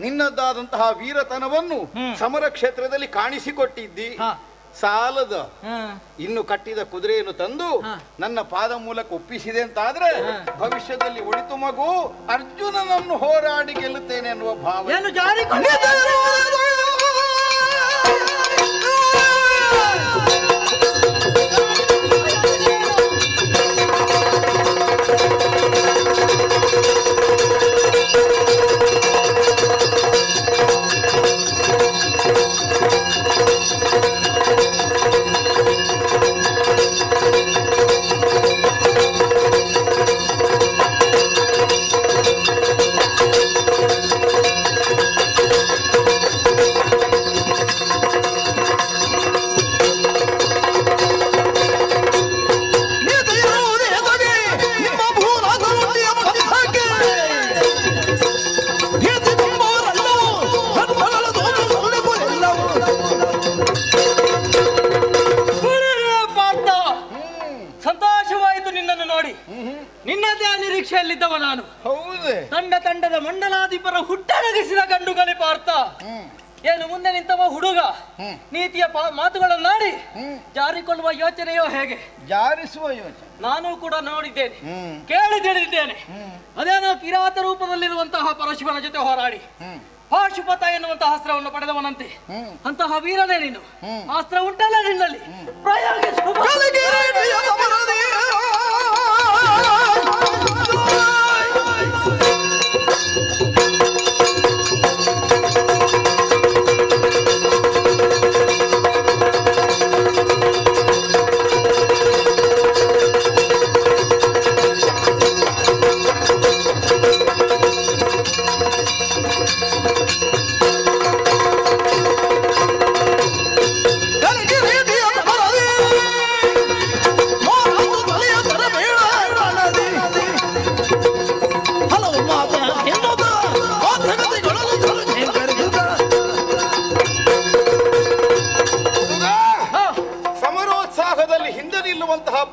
ನಿನ್ನದಾದಂತಹ ವೀರತನವನ್ನು ಸಮರ ಕ್ಷೇತ್ರದಲ್ಲಿ ಕಾಣಿಸಿಕೊಟ್ಟಿದ್ದಿ. ಸಾಲದ ಇನ್ನು ಕಟ್ಟಿದ ಕುದುರೆಯನ್ನು ತಂದು ನನ್ನ ಪಾದ ಮೂಲಕ ಒಪ್ಪಿಸಿದೆ ಅಂತಾದ್ರೆ ಭವಿಷ್ಯದಲ್ಲಿ ಒಳಿತು ಮಗು ಅರ್ಜುನನನ್ನು ಹೋರಾಡಿ ಗೆಲ್ಲುತ್ತೇನೆ ಅನ್ನುವ ಭಾವ ನಿರೀಕ್ಷೆಯಲ್ಲಿದ್ದವ ನಾನು. ಹೌದೇ ತಂಡದ ಮಂಡಲಾಧಿಪರ ಹುಟ್ಟಡಗಿಸಿದ ಗಂಡುಗಲಿ ಪಾರ್ಥ. ಏನು ಮುಂದೆ ನಿಂತವ ಹುಡುಗ ನೀತಿಯ ಮಾತುಗಳನ್ನಾಡಿ ಜಾರಿಕೊಳ್ಳುವ ಯೋಚನೆಯೋ ಹೇಗೆ ಜಾರಿಸುವ ಯೋಚನೆ ನಾನು ಕೂಡ ನೋಡಿದ್ದೇನೆ, ಕೇಳಿ ತಿಳಿದಿದ್ದೇನೆ. ಅದೇನೋ ಕಿರಾತ ರೂಪದಲ್ಲಿರುವಂತಹ ಪರಶುವನ ಜೊತೆ ಹೋರಾಡಿ ಪಾಶುಪತ ಎನ್ನುವಂತಹ ಅಸ್ತ್ರವನ್ನು ಪಡೆದವನಂತೆ. ಅಂತಹ ವೀರನೇ ನೀನು. ಅಸ್ತ್ರ ಉಂಟಲ್ಲ ನಿನ್ನಲ್ಲಿ, ಪ್ರಯೋಗಿಸು.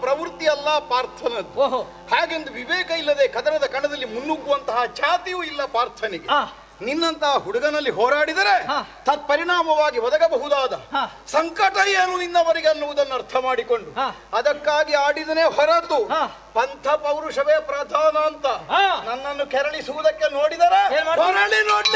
ಪ್ರವೃತ್ತಿ ಅಲ್ಲ ಪಾರ್ಥನದ್ದು. ಹಾಗೆಂದು ವಿವೇಕ ಇಲ್ಲದೆ ಕದನದ ಕಣದಲ್ಲಿ ಮುನ್ನುಗ್ಗುವಂತಹ ಛಾತಿಯೂ ಇಲ್ಲ ಪಾರ್ಥನಿಗೆ. ನಿನ್ನಂತಹ ಹುಡುಗನಲ್ಲಿ ಹೋರಾಡಿದರೆ ತತ್ಪರಿಣಾಮವಾಗಿ ಒದಗಬಹುದಾದ ಸಂಕಟ ಏನು ನಿನ್ನವರಿಗೆ ಅನ್ನುವುದನ್ನು ಅರ್ಥ ಮಾಡಿಕೊಂಡು ಅದಕ್ಕಾಗಿ ಆಡಿದನೇ ಹೊರತು ಪಂಥ ಪೌರುಷವೇ ಪ್ರಧಾನ ಅಂತ ನನ್ನನ್ನು ಕೆರಳಿಸುವುದಕ್ಕೆ ನೋಡಿದರೆ ಹೊರಳಿ ನೋಡಿ.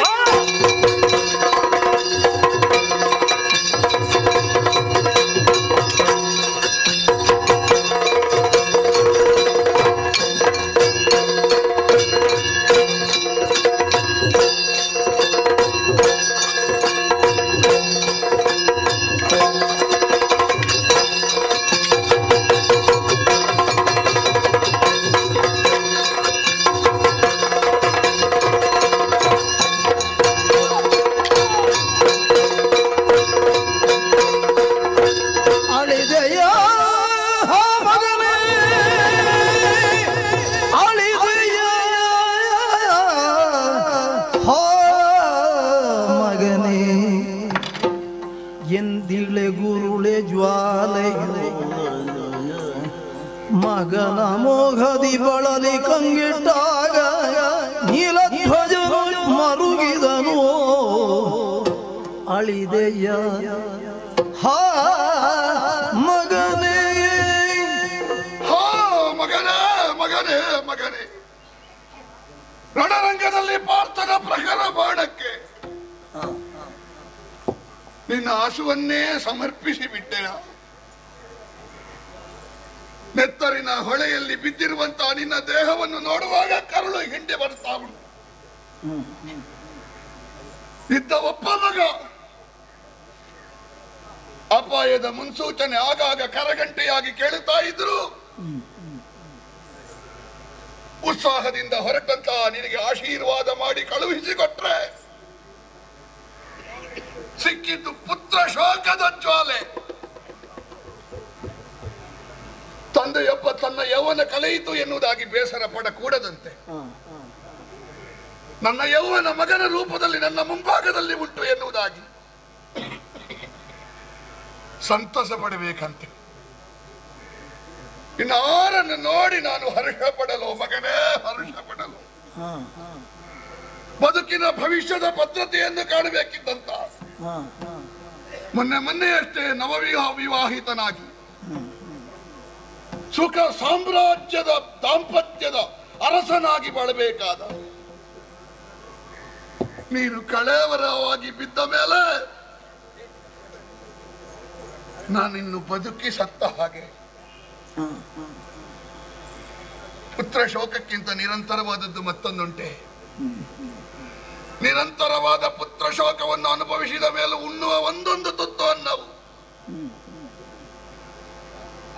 ಎಂದಿಳೆ ಗುರುಳೆ ಜ್ವಾಲೆಯು ಮಗನ ಮೋಘದಿ ಬಳಲಿ ಕಂಗಿಟ್ಟಾಗ ನೀಲಧ್ವಜನು ಮರುಗಿದನು ಅಳಿದೆಯ ಹಾ ಮಗನೇ ಹಾ ಮಗನೇ ಮಗನೇ ಮಗನೇ ರಣರಂಗದಲ್ಲಿ ಪಾರ್ಥನ ಪ್ರಖರ ಬಾಣಕ್ಕೆ ನಿನ್ನ ಆಸುವನ್ನೇ ಸಮರ್ಪಿಸಿ ಬಿಟ್ಟೆಯ. ನೆತ್ತರಿನ ಹೊಳೆಯಲ್ಲಿ ಬಿದ್ದಿರುವಂತಹ ನಿನ್ನ ದೇಹವನ್ನು ನೋಡುವಾಗ ಕರುಳು ಹಿಂದೆ ಬರ್ತಾ ಉಂಟು. ಇದ್ದ ಒಬ್ಬ ಮಗ ಅಪಾಯದ ಮುನ್ಸೂಚನೆ ಆಗಾಗ ಕರಗಂಟೆಯಾಗಿ ಕೇಳುತ್ತಾ ಇದ್ರು. ಉತ್ಸಾಹದಿಂದ ಹೊರಟಂತಹ ನಿನಗೆ ಆಶೀರ್ವಾದ ಮಾಡಿ ಕಳುಹಿಸಿಕೊಟ್ರೆ ಸಿಕ್ಕಿದ್ದು ಪುತ್ರ ಶೋಕದ ಜ್ವಾಲೆ. ತಂದೆಯೊಬ್ಬ ತನ್ನ ಯೌವನ ಕಳೆಯಿತು ಎನ್ನುವುದಾಗಿ ಬೇಸರ ಪಡಕೂಡದಂತೆ ನನ್ನ ಯೌವನ ಮಗನ ರೂಪದಲ್ಲಿ ನನ್ನ ಮುಂಭಾಗದಲ್ಲಿ ಉಂಟು ಎನ್ನುವುದಾಗಿ ಸಂತಸ ಪಡಬೇಕಂತೆ. ಇನ್ನಾರನ್ನು ನೋಡಿ ನಾನು ಹರ್ಷ ಪಡಲು ಮಗನೇ, ಹರ್ಷ ಪಡಲು. ಬದುಕಿನ ಭವಿಷ್ಯದ ಭದ್ರತೆಯನ್ನು ಕಾಣಬೇಕಿದ್ದಂತ ಮೊನ್ನೆಯಷ್ಟೇ ವಿವಾಹಿತನಾಗಿ ಸುಖ ಸಾಮ್ರಾಜ್ಯದ ದಾಂಪತ್ಯದ ಅರಸನಾಗಿ ಬಾಳಬೇಕಾದ ನೀನು ಕಳೇವರವಾಗಿ ಬಿದ್ದ ಮೇಲೆ ನಾನಿನ್ನು ಬದುಕಿ ಸತ್ತ ಹಾಗೆ. ಪುತ್ರ ಶೋಕಕ್ಕಿಂತ ನಿರಂತರವಾದದ್ದು ಮತ್ತೊಂದುಂಟೆ. ನಿರಂತರವಾದ ಪುತ್ರ ಶೋಕವನ್ನು ಅನುಭವಿಸಿದ ಮೇಲೆ ಉಣ್ಣುವ ಒಂದೊಂದು ತುತ್ತು ಅನ್ನವು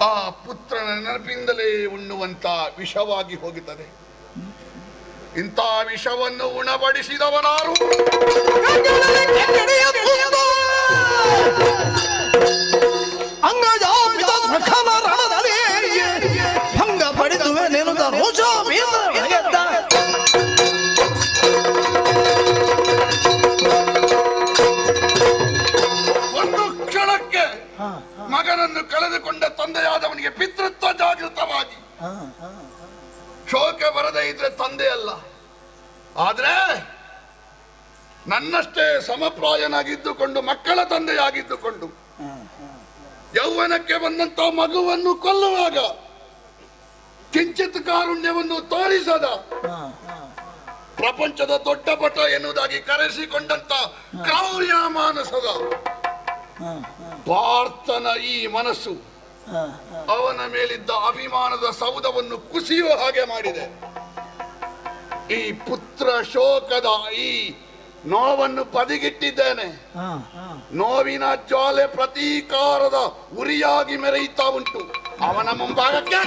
ಆ ಪುತ್ರನ ನೆನಪಿಂದಲೇ ಉಣ್ಣುವಂತ ವಿಷವಾಗಿ ಹೋಗುತ್ತದೆ. ಇಂಥ ವಿಷವನ್ನು ಉಣಬಡಿಸಿದವನಾರು ಅಂಗಜಾಪಿತ ಸಖನ ರಣದಲ್ಲಿ ಭಂಗ ಪಡೆದುವೆ ನೆನುದ ರೋಷ ಒಂದು ಕ್ಷಣಕ್ಕೆ ಮಗನನ್ನು ಕಳೆದುಕೊಂಡ ತಂದೆಯಾದವನಿಗೆ ಪಿತೃತ್ವ ಜಾಗೃತವಾಗಿ ಶೋಕ ಬರದೇ ಇದ್ರೆ ತಂದೆ ಅಲ್ಲ, ಆದ್ರೆ ನನ್ನಷ್ಟೇ ಸಮಪ್ರಾಯನಾಗಿದ್ದುಕೊಂಡು ಮಕ್ಕಳ ತಂದೆಯಾಗಿದ್ದುಕೊಂಡು ಯೌವನಕ್ಕೆ ಬಂದಂತ ಮಗುವನ್ನು ಕೊಲ್ಲುವಾಗ ಕಿಂಚಿತ್ ಕಾರುಣ್ಯವನ್ನು ತೋರಿಸದ ಪ್ರಪಂಚದ ದೊಡ್ಡ ಪಟ ಎನ್ನುವುದಾಗಿ ಕರೆಸಿಕೊಂಡಂತ ಕ್ರೌರ್ಯ ಮಾನಸದ ಪಾರ್ಥನ ಈ ಮನಸ್ಸು ಅವನ ಮೇಲಿದ್ದ ಅಭಿಮಾನದ ಸೌಧವನ್ನು ಕುಸಿಯುವ ಹಾಗೆ ಮಾಡಿದೆ. ಈ ಪುತ್ರ ಶೋಕದ ಈ ನೋವನ್ನು ಬದಿಗಿಟ್ಟಿದ್ದೇನೆ. ನೋವಿನ ಜ್ವಾಲೆ ಪ್ರತೀಕಾರದ ಉರಿಯಾಗಿ ಮೆರೆಯುತ್ತಾ ಉಂಟು. ಅವನ ಮುಂಭಾಗಕ್ಕೆ